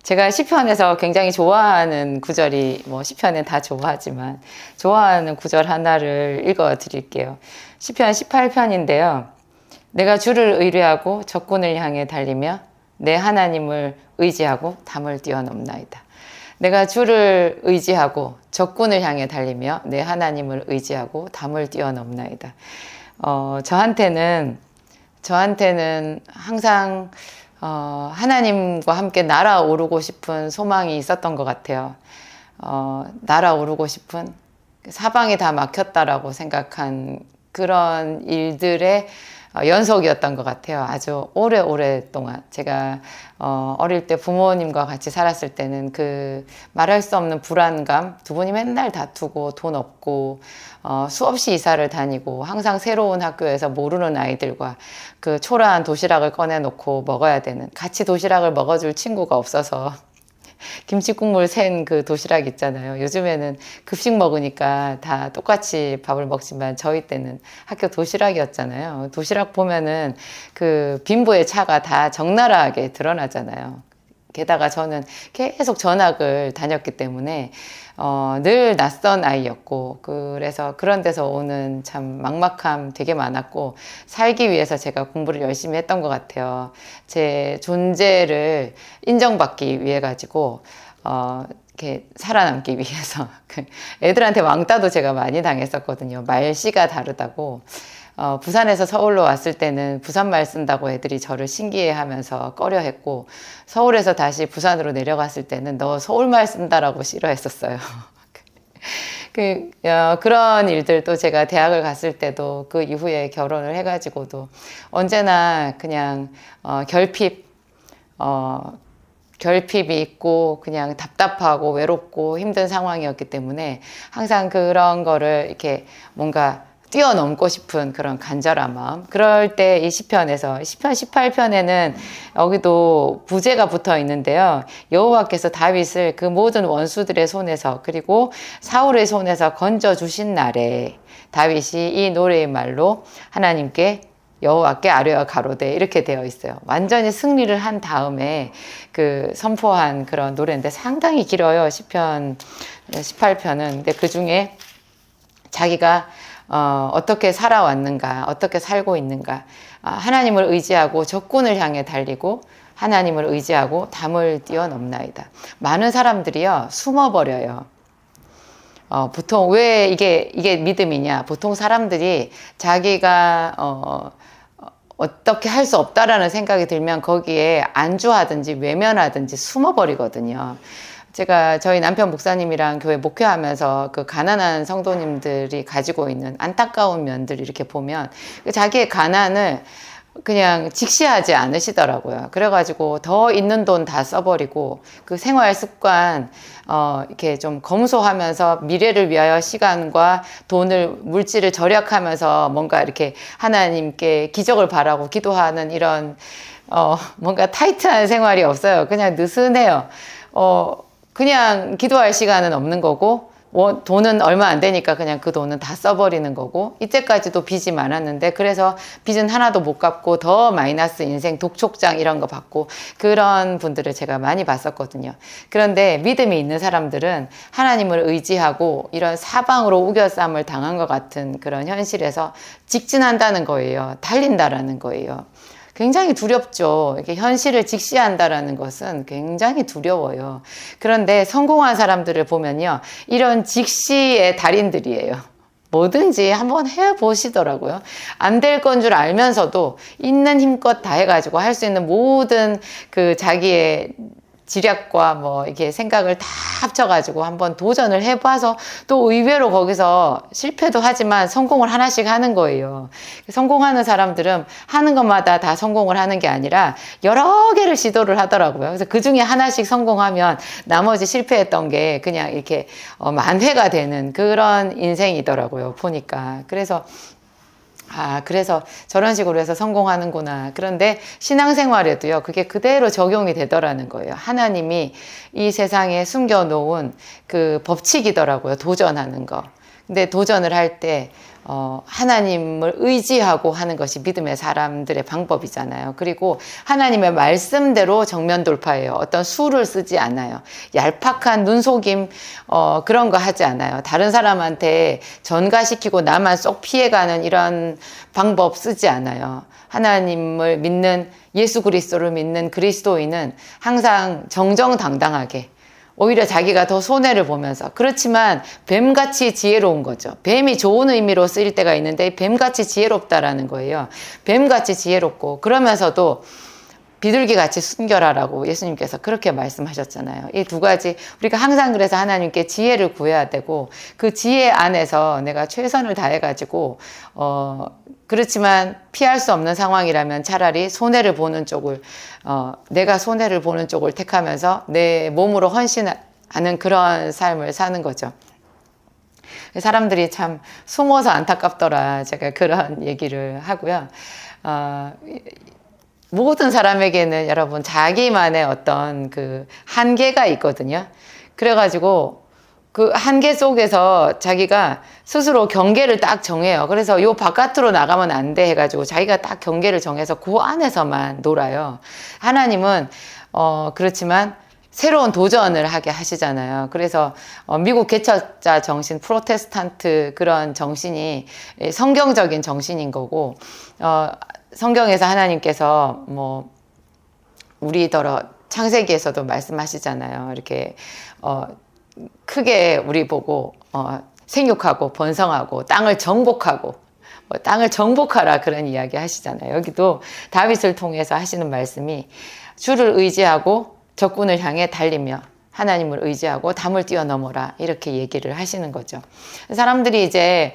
제가 시편에서 굉장히 좋아하는 구절이, 시편은 다 좋아하지만 좋아하는 구절 하나를 읽어 드릴게요. 시편 18편인데요. 내가 주를 의뢰하고 적군을 향해 달리며 내 하나님을 의지하고 담을 뛰어넘나이다. 내가 주를 의지하고 적군을 향해 달리며 내 하나님을 의지하고 담을 뛰어넘나이다. 저한테는 항상 하나님과 함께 날아오르고 싶은 소망이 있었던 것 같아요. 날아오르고 싶은, 사방이 다 막혔다라고 생각한 그런 일들의 연속이었던 것 같아요. 아주 오랫동안. 제가 어릴 때 부모님과 같이 살았을 때는 그 말할 수 없는 불안감, 두 분이 맨날 다투고 돈 없고 수없이 이사를 다니고 항상 새로운 학교에서 모르는 아이들과 그 초라한 도시락을 꺼내놓고 먹어야 되는, 같이 도시락을 먹어줄 친구가 없어서 김치국물 센 그 도시락 있잖아요. 요즘에는 급식 먹으니까 다 똑같이 밥을 먹지만 저희 때는 학교 도시락이었잖아요. 도시락 보면은 그 빈부의 차가 다 적나라하게 드러나잖아요. 게다가 저는 계속 전학을 다녔기 때문에 늘 낯선 아이였고, 그래서 그런 데서 오는 참 막막함 되게 많았고, 살기 위해서 제가 공부를 열심히 했던 것 같아요. 제 존재를 인정받기 위해 가지고 이렇게 살아남기 위해서 애들한테 왕따도 제가 많이 당했었거든요. 말씨가 다르다고. 부산에서 서울로 왔을 때는 부산말 쓴다고 애들이 저를 신기해하면서 꺼려했고, 서울에서 다시 부산으로 내려갔을 때는 너 서울말 쓴다라고 싫어했었어요. 그런 일들도 제가 대학을 갔을 때도 그 이후에 결혼을 해가지고도 언제나 그냥 결핍이 있고 그냥 답답하고 외롭고 힘든 상황이었기 때문에 항상 그런 거를 이렇게 뭔가 뛰어넘고 싶은 그런 간절한 마음. 그럴 때 이 시편에서, 시편 18편에는 여기도 부제가 붙어 있는데요. 여호와께서 다윗을 그 모든 원수들의 손에서, 그리고 사울의 손에서 건져주신 날에 다윗이 이 노래의 말로 하나님께, 여호와께 아뢰어 가로되, 이렇게 되어 있어요. 완전히 승리를 한 다음에 그 선포한 그런 노래인데 상당히 길어요. 시편 18편은. 근데 그 중에 자기가 어떻게 살아왔는가, 어떻게 살고 있는가, 하나님을 의지하고 적군을 향해 달리고 하나님을 의지하고 담을 뛰어넘나이다. 많은 사람들이요, 숨어버려요. 보통 왜 이게 믿음이냐? 보통 사람들이 자기가 어떻게 할 수 없다라는 생각이 들면 거기에 안주하든지 외면하든지 숨어버리거든요. 제가 저희 남편 목사님이랑 교회 목회하면서 그 가난한 성도님들이 가지고 있는 안타까운 면들 이렇게 보면 자기의 가난을 그냥 직시하지 않으시더라고요. 그래가지고 더 있는 돈 다 써버리고 그 생활 습관 이렇게 좀 검소하면서 미래를 위하여 시간과 돈을 물질을 절약하면서 뭔가 이렇게 하나님께 기적을 바라고 기도하는 이런 뭔가 타이트한 생활이 없어요. 그냥 느슨해요. 그냥 기도할 시간은 없는 거고 돈은 얼마 안 되니까 그냥 그 돈은 다 써버리는 거고 이때까지도 빚이 많았는데 그래서 빚은 하나도 못 갚고 더 마이너스 인생 독촉장 이런 거 받고 그런 분들을 제가 많이 봤었거든요. 그런데 믿음이 있는 사람들은 하나님을 의지하고 이런 사방으로 우겨쌈을 당한 것 같은 그런 현실에서 직진한다는 거예요. 달린다라는 거예요. 굉장히 두렵죠. 이렇게 현실을 직시한다라는 것은 굉장히 두려워요. 그런데 성공한 사람들을 보면요. 이런 직시의 달인들이에요. 뭐든지 한번 해보시더라고요. 안 될 건 줄 알면서도 있는 힘껏 다 해가지고 할 수 있는 모든 그 자기의 지략과 뭐 이렇게 생각을 다 합쳐가지고 한번 도전을 해봐서 또 의외로 거기서 실패도 하지만 성공을 하나씩 하는 거예요. 성공하는 사람들은 하는 것마다 다 성공을 하는 게 아니라 여러 개를 시도를 하더라고요. 그래서 그 중에 하나씩 성공하면 나머지 실패했던 게 그냥 이렇게 만회가 되는 그런 인생이더라고요. 보니까. 그래서 저런 식으로 해서 성공하는구나. 그런데 신앙생활에도요, 그게 그대로 적용이 되더라는 거예요. 하나님이 이 세상에 숨겨놓은 그 법칙이더라고요. 도전하는 거. 근데 도전을 할 때, 하나님을 의지하고 하는 것이 믿음의 사람들의 방법이잖아요. 그리고 하나님의 말씀대로 정면 돌파해요. 어떤 수를 쓰지 않아요. 얄팍한 눈속임, 그런 거 하지 않아요. 다른 사람한테 전가시키고 나만 쏙 피해가는 이런 방법 쓰지 않아요. 하나님을 믿는 예수 그리스도를 믿는 그리스도인은 항상 정정당당하게 오히려 자기가 더 손해를 보면서 그렇지만 뱀같이 지혜로운 거죠. 뱀이 좋은 의미로 쓰일 때가 있는데 뱀같이 지혜롭다라는 거예요. 뱀같이 지혜롭고 그러면서도 비둘기같이 순결하라고 예수님께서 그렇게 말씀하셨잖아요. 이 두 가지 우리가 항상 그래서 하나님께 지혜를 구해야 되고 그 지혜 안에서 내가 최선을 다해가지고 그렇지만 피할 수 없는 상황이라면 차라리 손해를 보는 쪽을 내가 손해를 보는 쪽을 택하면서 내 몸으로 헌신하는 그런 삶을 사는 거죠. 사람들이 참 숨어서 안타깝더라. 제가 그런 얘기를 하고요. 모든 사람에게는 여러분 자기만의 어떤 그 한계가 있거든요. 그래가지고 그 한계 속에서 자기가 스스로 경계를 딱 정해요. 그래서 요 바깥으로 나가면 안 돼 해가지고 자기가 딱 경계를 정해서 그 안에서만 놀아요. 하나님은 그렇지만 새로운 도전을 하게 하시잖아요. 그래서 미국 개척자 정신, 프로테스탄트 그런 정신이 성경적인 정신인 거고 성경에서 하나님께서 뭐 우리더러 창세기에서도 말씀하시잖아요. 이렇게 크게 우리 보고 생육하고 번성하고 땅을 정복하고 땅을 정복하라 그런 이야기 하시잖아요. 여기도 다윗을 통해서 하시는 말씀이 주를 의지하고 적군을 향해 달리며 하나님을 의지하고 담을 뛰어넘어라 이렇게 얘기를 하시는 거죠. 사람들이 이제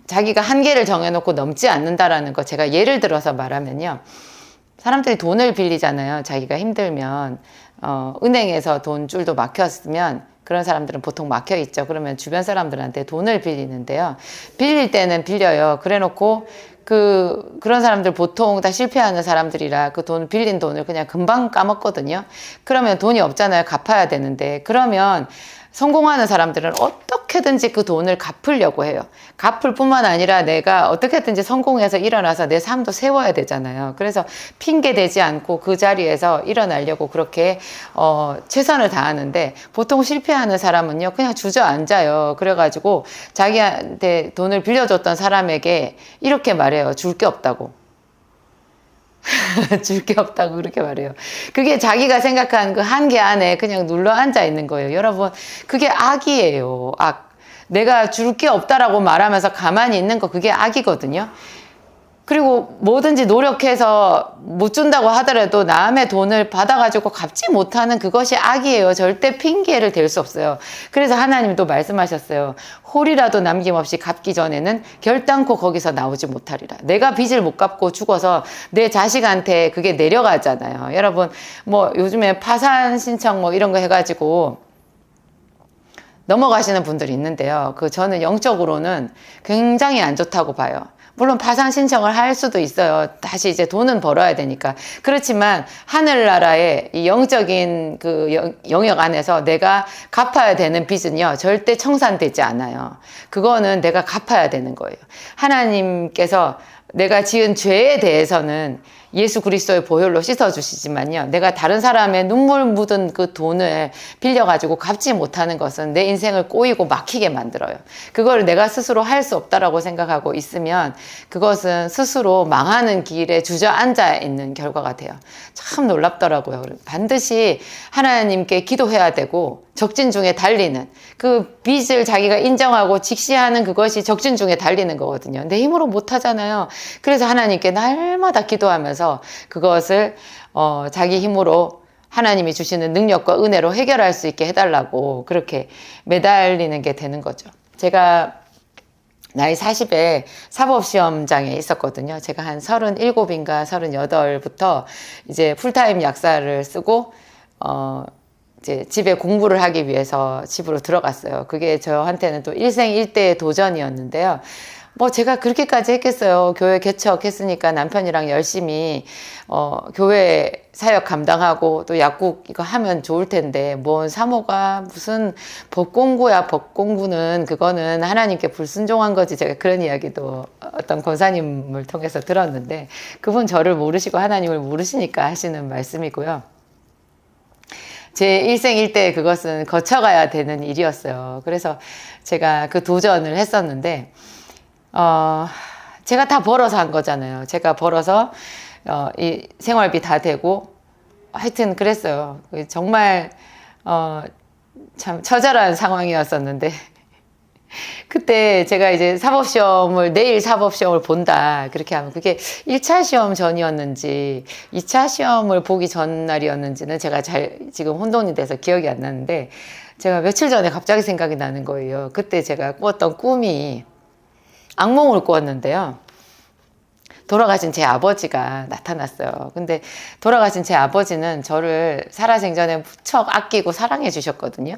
자기가 한계를 정해놓고 넘지 않는다라는 거 제가 예를 들어서 말하면요. 사람들이 돈을 빌리잖아요. 자기가 힘들면 은행에서 돈줄도 막혔으면 그런 사람들은 보통 막혀 있죠. 그러면 주변 사람들한테 돈을 빌리는데요. 빌릴 때는 빌려요. 그래놓고 그런 사람들 보통 다 실패하는 사람들이라 그 돈 빌린 돈을 그냥 금방 까먹거든요. 그러면 돈이 없잖아요. 갚아야 되는데. 그러면 성공하는 사람들은 어떻게든지 그 돈을 갚으려고 해요. 갚을 뿐만 아니라 내가 어떻게든지 성공해서 일어나서 내 삶도 세워야 되잖아요. 그래서 핑계 대지 않고 그 자리에서 일어나려고 그렇게 최선을 다하는데 보통 실패하는 사람은요 그냥 주저앉아요. 그래가지고 자기한테 돈을 빌려줬던 사람에게 이렇게 말해요. 줄 게 없다고. 줄 게 없다고 그렇게 말해요. 그게 자기가 생각한 그 한계 안에 그냥 눌러 앉아 있는 거예요. 여러분, 그게 악이에요. 악. 내가 줄 게 없다라고 말하면서 가만히 있는 거 그게 악이거든요. 그리고 뭐든지 노력해서 못 준다고 하더라도 남의 돈을 받아가지고 갚지 못하는 그것이 악이에요. 절대 핑계를 댈 수 없어요. 그래서 하나님도 말씀하셨어요. 홀이라도 남김없이 갚기 전에는 결단코 거기서 나오지 못하리라. 내가 빚을 못 갚고 죽어서 내 자식한테 그게 내려가잖아요. 여러분 뭐 요즘에 파산 신청 뭐 이런 거 해가지고 넘어가시는 분들이 있는데요. 저는 영적으로는 굉장히 안 좋다고 봐요. 물론 파산 신청을 할 수도 있어요. 다시 이제 돈은 벌어야 되니까. 그렇지만 하늘나라의 이 영적인 영역 안에서 내가 갚아야 되는 빚은요, 절대 청산되지 않아요. 그거는 내가 갚아야 되는 거예요. 하나님께서 내가 지은 죄에 대해서는 예수 그리스도의 보혈로 씻어주시지만요, 내가 다른 사람의 눈물 묻은 그 돈을 빌려가지고 갚지 못하는 것은 내 인생을 꼬이고 막히게 만들어요. 그걸 내가 스스로 할 수 없다라고 생각하고 있으면 그것은 스스로 망하는 길에 주저앉아 있는 결과가 돼요. 참 놀랍더라고요. 반드시 하나님께 기도해야 되고 적진 중에 달리는 그 빚을 자기가 인정하고 직시하는 그것이 적진 중에 달리는 거거든요. 내 힘으로 못하잖아요. 그래서 하나님께 날마다 기도하면서 그것을 자기 힘으로 하나님이 주시는 능력과 은혜로 해결할 수 있게 해달라고 그렇게 매달리는 게 되는 거죠. 제가 나이 40에 사법시험장에 있었거든요. 제가 한 37인가 38부터 이제 풀타임 약사를 쓰고 이제 집에 공부를 하기 위해서 집으로 들어갔어요. 그게 저한테는 또 일생일대의 도전이었는데요. 뭐 제가 그렇게까지 했겠어요. 교회 개척했으니까 남편이랑 열심히 교회 사역 감당하고 또 약국 이거 하면 좋을 텐데 뭔 사모가 무슨 법공부야. 법공부는 그거는 하나님께 불순종한 거지. 제가 그런 이야기도 어떤 권사님을 통해서 들었는데 그분 저를 모르시고 하나님을 모르시니까 하시는 말씀이고요. 제 일생일대 그것은 거쳐가야 되는 일이었어요. 그래서 제가 그 도전을 했었는데 제가 다 벌어서 한 거잖아요. 제가 벌어서 이 생활비 다 되고 하여튼 그랬어요. 정말 참 처절한 상황이었었는데 그때 제가 이제 내일 사법시험을 본다 그렇게 하면 그게 1차 시험 전이었는지 2차 시험을 보기 전날이었는지는 제가 지금 혼돈이 돼서 기억이 안 나는데 제가 며칠 전에 갑자기 생각이 나는 거예요. 그때 제가 꾸었던 꿈이 악몽을 꾸었는데요. 돌아가신 제 아버지가 나타났어요. 근데 돌아가신 제 아버지는 저를 살아생전에 무척 아끼고 사랑해 주셨거든요.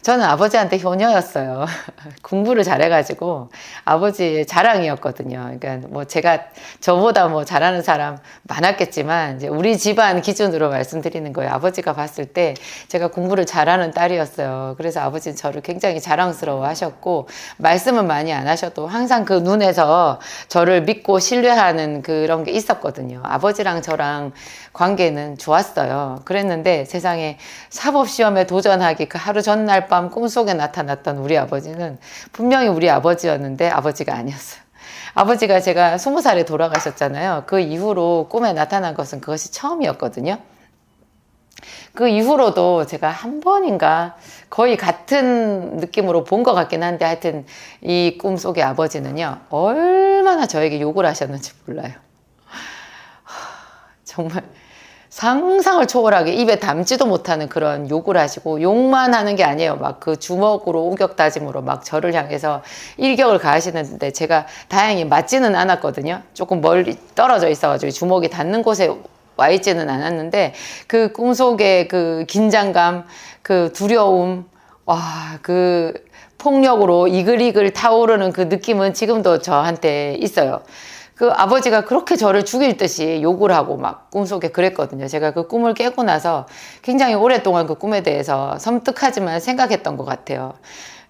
저는 아버지한테 효녀였어요. 공부를 잘해가지고 아버지의 자랑이었거든요. 그러니까 뭐 제가 저보다 뭐 잘하는 사람 많았겠지만 이제 우리 집안 기준으로 말씀드리는 거예요. 아버지가 봤을 때 제가 공부를 잘하는 딸이었어요. 그래서 아버지는 저를 굉장히 자랑스러워 하셨고 말씀은 많이 안 하셔도 항상 그 눈에서 저를 믿고 신뢰하는 그런 게 있었거든요. 아버지랑 저랑 관계는 좋았어요. 그랬는데 세상에 사법시험에 도전하기 그 하루 전날 밤 꿈속에 나타났던 우리 아버지는 분명히 우리 아버지였는데 아버지가 아니었어요. 아버지가 제가 20살에 돌아가셨잖아요. 그 이후로 꿈에 나타난 것은 그것이 처음이었거든요. 그 이후로도 제가 한 번인가 거의 같은 느낌으로 본 것 같긴 한데 하여튼 이 꿈속의 아버지는요 얼마나 저에게 욕을 하셨는지 몰라요. 정말 상상을 초월하게 입에 담지도 못하는 그런 욕을 하시고 욕만 하는 게 아니에요. 막 그 주먹으로 우격다짐으로 막 저를 향해서 일격을 가하시는데 제가 다행히 맞지는 않았거든요. 조금 멀리 떨어져 있어가지고 주먹이 닿는 곳에 와 있지는 않았는데 그 꿈속의 그 긴장감, 그 두려움, 그 폭력으로 이글이글 타오르는 그 느낌은 지금도 저한테 있어요. 그 아버지가 그렇게 저를 죽일 듯이 욕을 하고 막 꿈속에 그랬거든요. 제가 그 꿈을 깨고 나서 굉장히 오랫동안 그 꿈에 대해서 섬뜩하지만 생각했던 것 같아요.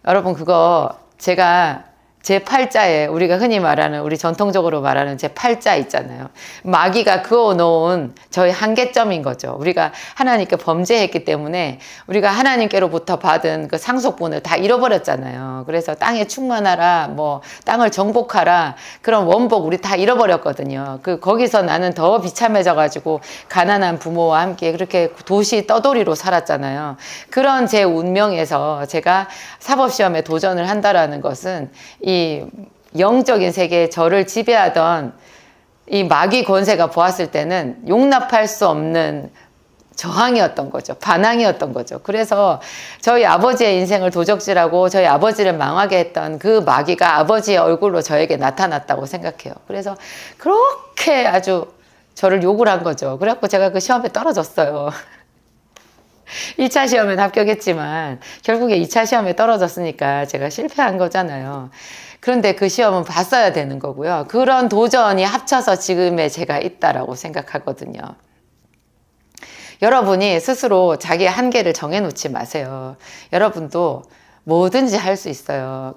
여러분 그거 제가 제 팔자에 우리가 흔히 말하는 우리 전통적으로 말하는 제 팔자 있잖아요. 마귀가 그어놓은 저희 한계점인 거죠. 우리가 하나님께 범죄했기 때문에 우리가 하나님께로부터 받은 그 상속분을 다 잃어버렸잖아요. 그래서 땅에 충만하라, 뭐 땅을 정복하라 그런 원복 우리 다 잃어버렸거든요. 거기서 나는 더 비참해져가지고 가난한 부모와 함께 그렇게 도시 떠돌이로 살았잖아요. 그런 제 운명에서 제가 사법시험에 도전을 한다라는 것은 이 영적인 세계에 저를 지배하던 이 마귀 권세가 보았을 때는 용납할 수 없는 저항이었던 거죠. 반항이었던 거죠. 그래서 저희 아버지의 인생을 도적질하고 저희 아버지를 망하게 했던 그 마귀가 아버지의 얼굴로 저에게 나타났다고 생각해요. 그래서 그렇게 아주 저를 욕을 한 거죠. 그래갖고 제가 그 시험에 떨어졌어요. 1차 시험엔 합격했지만 결국에 2차 시험에 떨어졌으니까 제가 실패한 거잖아요. 그런데 그 시험은 봤어야 되는 거고요. 그런 도전이 합쳐서 지금의 제가 있다라고 생각하거든요. 여러분이 스스로 자기의 한계를 정해놓지 마세요. 여러분도 뭐든지 할 수 있어요.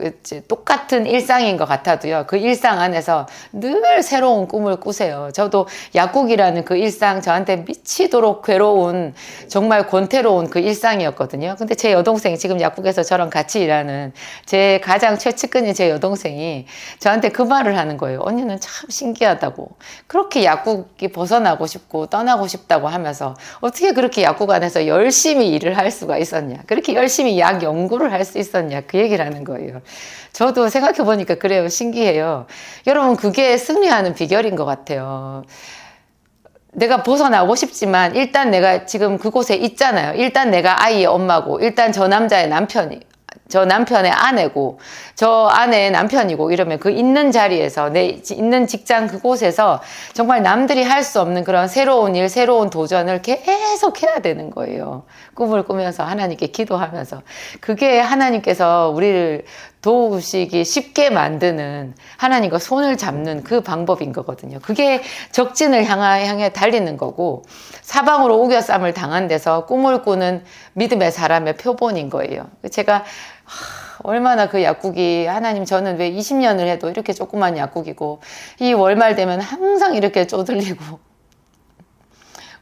똑같은 일상인 것 같아도요. 그 일상 안에서 늘 새로운 꿈을 꾸세요. 저도 약국이라는 그 일상 저한테 미치도록 괴로운 정말 권태로운 그 일상이었거든요. 근데 제 여동생 지금 약국에서 저랑 같이 일하는 제 가장 최측근인 제 여동생이 저한테 그 말을 하는 거예요. 언니는 참 신기하다고. 그렇게 약국이 벗어나고 싶고 떠나고 싶다고 하면서 어떻게 그렇게 약국 안에서 열심히 일을 할 수가 있었냐. 그렇게 열심히 약 연구를 할 수 있었냐 그 얘기를 하는 거예요. 저도 생각해 보니까 그래요. 신기해요. 여러분 그게 승리하는 비결인 것 같아요. 내가 벗어나고 싶지만 일단 내가 지금 그곳에 있잖아요. 일단 내가 아이의 엄마고 일단 저 남자의 남편이 저 남편의 아내고 저 아내의 남편이고 이러면 그 있는 자리에서 내 있는 직장 그곳에서 정말 남들이 할 수 없는 그런 새로운 일, 새로운 도전을 계속 해야 되는 거예요. 꿈을 꾸면서 하나님께 기도하면서 그게 하나님께서 우리를 도우시기 쉽게 만드는 하나님과 손을 잡는 그 방법인 거거든요. 그게 적진을 향해 달리는 거고 사방으로 우겨쌈을 당한 데서 꿈을 꾸는 믿음의 사람의 표본인 거예요. 제가 얼마나 그 약국이 하나님 저는 왜 20년을 해도 이렇게 조그만 약국이고 이 월말 되면 항상 이렇게 쪼들리고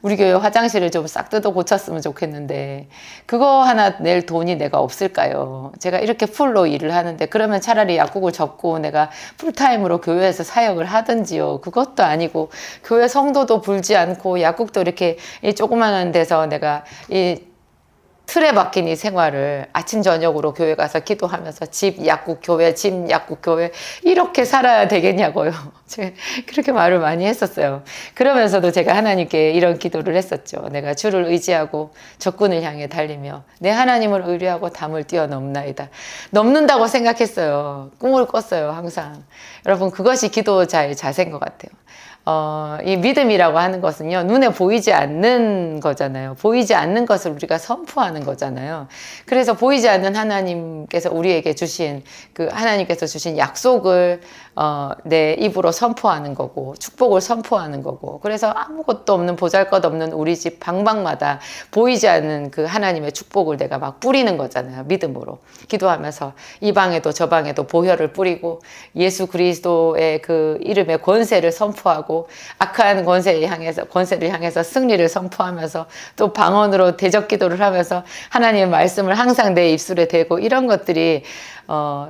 우리 교회 화장실을 좀 싹 뜯어 고쳤으면 좋겠는데 그거 하나 낼 돈이 내가 없을까요? 제가 이렇게 풀로 일을 하는데 그러면 차라리 약국을 접고 내가 풀타임으로 교회에서 사역을 하든지요. 그것도 아니고 교회 성도도 불지 않고 약국도 이렇게 이 조그마한 데서 내가 이 틀에 박힌 이 생활을 아침 저녁으로 교회 가서 기도하면서 집 약국 교회 집 약국 교회 이렇게 살아야 되겠냐고요. 제가 그렇게 말을 많이 했었어요. 그러면서도 제가 하나님께 이런 기도를 했었죠. 내가 주를 의지하고 적군을 향해 달리며 내 하나님을 의뢰하고 담을 뛰어넘나이다. 넘는다고 생각했어요. 꿈을 꿨어요. 항상. 여러분 그것이 기도자의 자세인 것 같아요. 이 믿음이라고 하는 것은요, 눈에 보이지 않는 거잖아요. 보이지 않는 것을 우리가 선포하는 거잖아요. 그래서 보이지 않는 하나님께서 우리에게 주신, 하나님께서 주신 약속을, 내 입으로 선포하는 거고, 축복을 선포하는 거고, 그래서 아무것도 없는 보잘것없는 우리 집 방방마다 보이지 않는 그 하나님의 축복을 내가 막 뿌리는 거잖아요. 믿음으로. 기도하면서 이 방에도 저 방에도 보혈을 뿌리고, 예수 그리스도의 그 이름의 권세를 선포하고, 악한 권세를 향해서 승리를 선포하면서 또 방언으로 대적 기도를 하면서 하나님의 말씀을 항상 내 입술에 대고 이런 것들이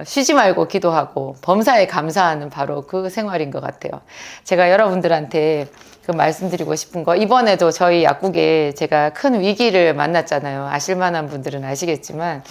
쉬지 말고 기도하고 범사에 감사하는 바로 그 생활인 것 같아요. 제가 여러분들한테 그 말씀드리고 싶은 거 이번에도 저희 약국에 제가 큰 위기를 만났잖아요. 아실 만한 분들은 아시겠지만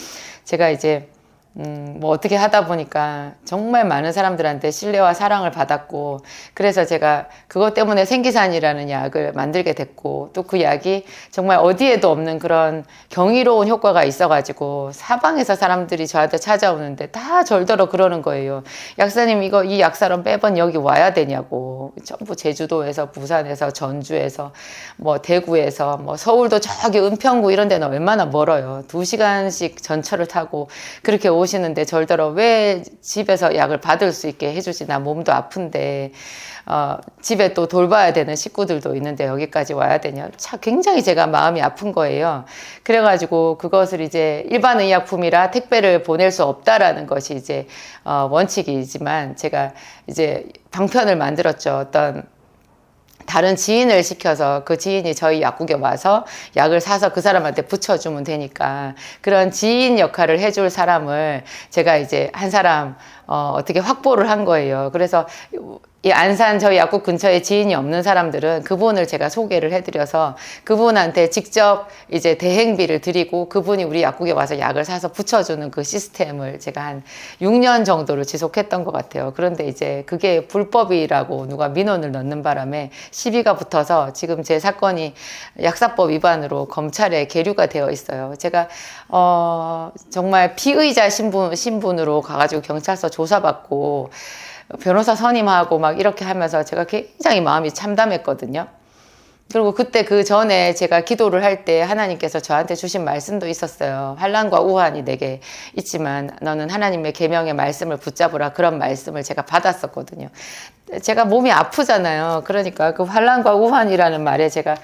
제가 이제 뭐 어떻게 하다 보니까 정말 많은 사람들한테 신뢰와 사랑을 받았고 그래서 제가 그것 때문에 생기산이라는 약을 만들게 됐고 또 그 약이 정말 어디에도 없는 그런 경이로운 효과가 있어가지고 사방에서 사람들이 저한테 찾아오는데 다 절더러 그러는 거예요. 약사님 이 약사람 매번 여기 와야 되냐고. 전부 제주도에서 부산에서 전주에서 뭐 대구에서 뭐 서울도 저기 은평구 이런 데는 얼마나 멀어요. 2시간씩 전철을 타고 그렇게 오시는데 절더러 왜 집에서 약을 받을 수 있게 해주지? 나 몸도 아픈데 집에 또 돌봐야 되는 식구들도 있는데 여기까지 와야 되냐? 참 굉장히 제가 마음이 아픈 거예요. 그래가지고 그것을 이제 일반 의약품이라 택배를 보낼 수 없다라는 것이 이제 원칙이지만 제가 이제 방편을 만들었죠. 어떤 다른 지인을 시켜서 그 지인이 저희 약국에 와서 약을 사서 그 사람한테 붙여주면 되니까 그런 지인 역할을 해줄 사람을 제가 이제 한 사람 어떻게 확보를 한 거예요. 그래서 이 안산 저희 약국 근처에 지인이 없는 사람들은 그분을 제가 소개를 해드려서 그분한테 직접 이제 대행비를 드리고 그분이 우리 약국에 와서 약을 사서 붙여주는 그 시스템을 제가 한 6년 정도를 지속했던 것 같아요. 그런데 이제 그게 불법이라고 누가 민원을 넣는 바람에 시비가 붙어서 지금 제 사건이 약사법 위반으로 검찰에 계류가 되어 있어요. 제가 정말 피의자 신분으로 가가지고 경찰서 조사받고 변호사 선임하고 막 이렇게 하면서 제가 굉장히 마음이 참담했거든요. 그리고 그때 그 전에 제가 기도를 할 때 하나님께서 저한테 주신 말씀도 있었어요. 환난과 우환이 내게 있지만 너는 하나님의 계명의 말씀을 붙잡으라. 그런 말씀을 제가 받았었거든요. 제가 몸이 아프잖아요. 그러니까 그 환난과 우환이라는 말에 제가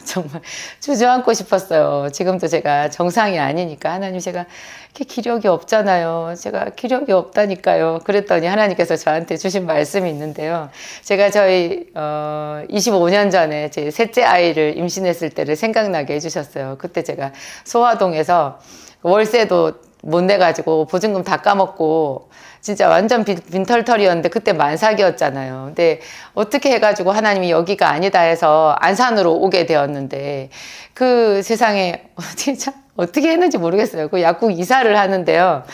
정말 주저앉고 싶었어요. 지금도 제가 정상이 아니니까 하나님 제가 이렇게 기력이 없잖아요. 제가 기력이 없다니까요. 그랬더니 하나님께서 저한테 주신 말씀이 있는데요. 제가 저희 25년 전에 제 셋째 아이를 임신했을 때를 생각나게 해주셨어요. 그때 제가 소화동에서 월세도 못 내가지고 보증금 다 까먹고 진짜 완전 빈털털이었는데 그때 만삭이었잖아요. 근데 어떻게 해가지고 하나님이 여기가 아니다 해서 안산으로 오게 되었는데 그 세상에 진짜 어떻게 했는지 모르겠어요. 그 약국 이사를 하는데요.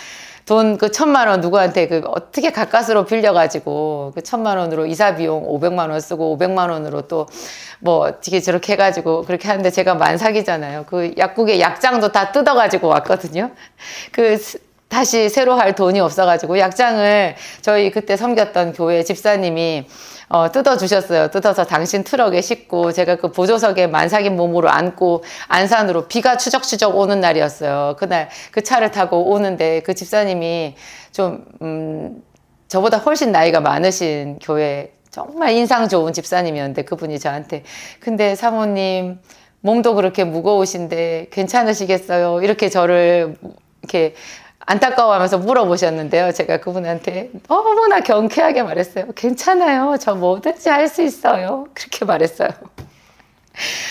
돈 그 1,000만 원 누구한테 그 어떻게 가까스로 빌려가지고 그 1,000만 원으로 이사 비용 500만 원 쓰고 500만 원으로 또 뭐 어떻게 저렇게 해가지고 그렇게 하는데 제가 만삭이잖아요. 그 약국의 약장도 다 뜯어가지고 왔거든요. 다시 새로 할 돈이 없어가지고 약장을 저희 그때 섬겼던 교회 집사님이 뜯어주셨어요. 뜯어서 당신 트럭에 싣고 제가 그 보조석에 만삭인 몸으로 안고 안산으로 비가 추적추적 오는 날이었어요. 그날 그 차를 타고 오는데 그 집사님이 좀 저보다 훨씬 나이가 많으신 교회 정말 인상 좋은 집사님이었는데 그분이 저한테 근데 사모님 몸도 그렇게 무거우신데 괜찮으시겠어요? 이렇게 저를 이렇게 안타까워하면서 물어보셨는데요. 제가 그분한테 너무나 경쾌하게 말했어요. 괜찮아요. 저 뭐든지 할 수 있어요. 그렇게 말했어요.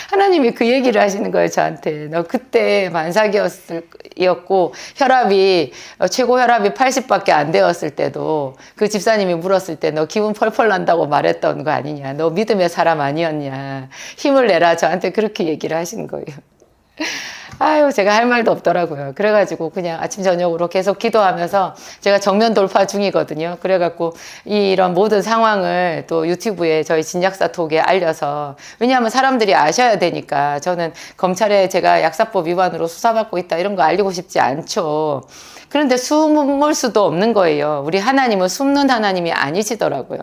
하나님이 그 얘기를 하시는 거예요. 저한테. 너 그때 만삭이었고 혈압이 최고 혈압이 80밖에 안 되었을 때도 그 집사님이 물었을 때 너 기분 펄펄 난다고 말했던 거 아니냐. 너 믿음의 사람 아니었냐. 힘을 내라. 저한테 그렇게 얘기를 하시는 거예요. 아유, 제가 할 말도 없더라고요. 그래가지고 그냥 아침, 저녁으로 계속 기도하면서 제가 정면 돌파 중이거든요. 그래갖고 이런 모든 상황을 또 유튜브에 저희 진약사톡에 알려서 왜냐하면 사람들이 아셔야 되니까 저는 검찰에 제가 약사법 위반으로 수사받고 있다 이런 거 알리고 싶지 않죠. 그런데 숨을 수도 없는 거예요. 우리 하나님은 숨는 하나님이 아니시더라고요.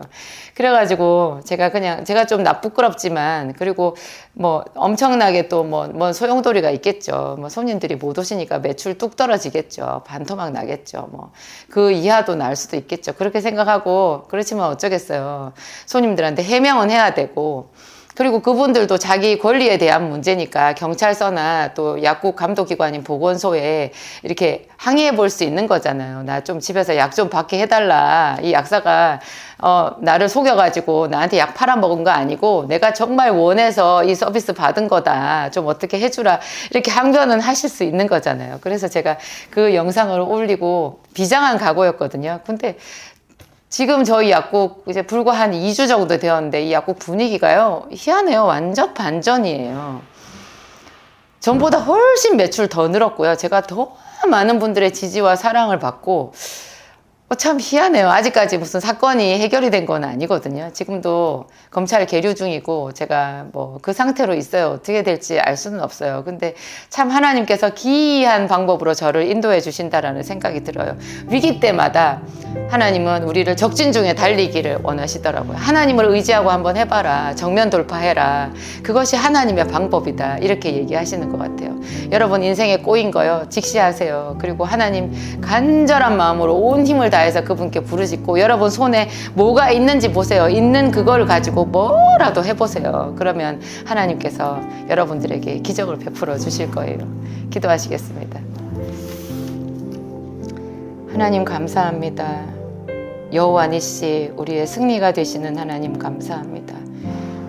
그래가지고 제가 좀 부끄럽지만 그리고 뭐 엄청나게 또 뭐 소용돌이가 있겠죠. 뭐 손님들이 못 오시니까 매출 뚝 떨어지겠죠. 반토막 나겠죠. 뭐 그 이하도 날 수도 있겠죠. 그렇게 생각하고 그렇지만 어쩌겠어요. 손님들한테 해명은 해야 되고 그리고 그분들도 자기 권리에 대한 문제니까 경찰서나 또 약국 감독기관인 보건소에 이렇게 항의해 볼 수 있는 거잖아요. 나 좀 집에서 약 좀 받게 해달라. 이 약사가 나를 속여가지고 나한테 약 팔아먹은 거 아니고 내가 정말 원해서 이 서비스 받은 거다. 좀 어떻게 해주라. 이렇게 항변은 하실 수 있는 거잖아요. 그래서 제가 그 영상을 올리고 비장한 각오였거든요. 근데 지금 저희 약국 이제 불과 한 2주 정도 되었는데 이 약국 분위기가요 희한해요. 완전 반전이에요. 전보다 훨씬 매출 더 늘었고요. 제가 더 많은 분들의 지지와 사랑을 받고 참 희한해요. 아직까지 무슨 사건이 해결이 된 건 아니거든요. 지금도 검찰 계류 중이고 제가 뭐 그 상태로 있어요. 어떻게 될지 알 수는 없어요. 근데 참 하나님께서 기이한 방법으로 저를 인도해 주신다라는 생각이 들어요. 위기 때마다 하나님은 우리를 적진 중에 달리기를 원하시더라고요. 하나님을 의지하고 한번 해봐라. 정면 돌파해라. 그것이 하나님의 방법이다. 이렇게 얘기하시는 것 같아요. 여러분 인생에 꼬인 거요. 직시하세요. 그리고 하나님 간절한 마음으로 온 힘을 다해서 그분께 부르짖고 여러분 손에 뭐가 있는지 보세요. 있는 그걸 가지고 뭐라도 해보세요. 그러면 하나님께서 여러분들에게 기적을 베풀어 주실 거예요. 기도하시겠습니다. 하나님 감사합니다. 여호와 니시 우리의 승리가 되시는 하나님 감사합니다.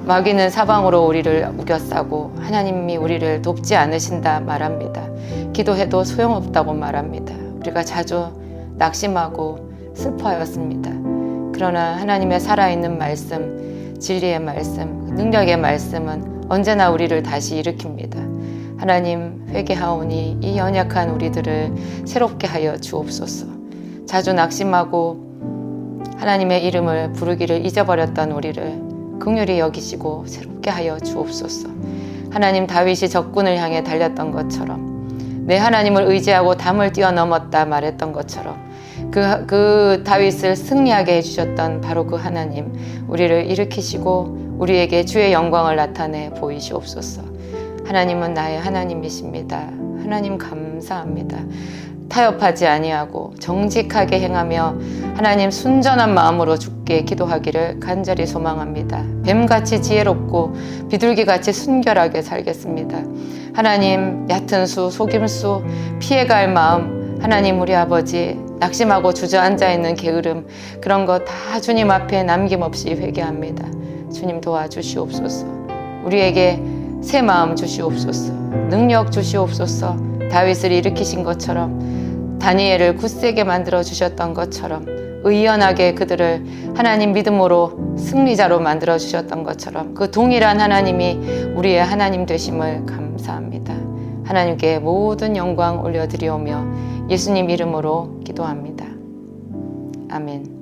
마귀는 사방으로 우리를 우겨싸고 하나님이 우리를 돕지 않으신다 말합니다. 기도해도 소용없다고 말합니다. 우리가 자주 낙심하고 슬퍼하였습니다. 그러나 하나님의 살아있는 말씀, 진리의 말씀, 능력의 말씀은 언제나 우리를 다시 일으킵니다. 하나님, 회개하오니 이 연약한 우리들을 새롭게 하여 주옵소서. 자주 낙심하고 하나님의 이름을 부르기를 잊어버렸던 우리를 긍휼히 여기시고 새롭게 하여 주옵소서. 하나님, 다윗이 적군을 향해 달렸던 것처럼, 내 하나님을 의지하고 담을 뛰어넘었다 말했던 것처럼 그 다윗을 승리하게 해주셨던 바로 그 하나님, 우리를 일으키시고 우리에게 주의 영광을 나타내 보이시옵소서. 하나님은 나의 하나님이십니다. 하나님 감사합니다. 타협하지 아니하고 정직하게 행하며 하나님 순전한 마음으로 주께 기도하기를 간절히 소망합니다. 뱀같이 지혜롭고 비둘기같이 순결하게 살겠습니다. 하나님, 얕은 수, 속임수, 피해갈 마음, 하나님 우리 아버지, 낙심하고 주저앉아 있는 게으름, 그런 거 다 주님 앞에 남김없이 회개합니다. 주님 도와주시옵소서. 우리에게 새 마음 주시옵소서. 능력 주시옵소서. 다윗을 일으키신 것처럼, 다니엘을 굳세게 만들어 주셨던 것처럼, 의연하게 그들을 하나님 믿음으로 승리자로 만들어 주셨던 것처럼 그 동일한 하나님이 우리의 하나님 되심을 감사합니다. 하나님께 모든 영광 올려드리오며 예수님 이름으로 기도합니다. 아멘.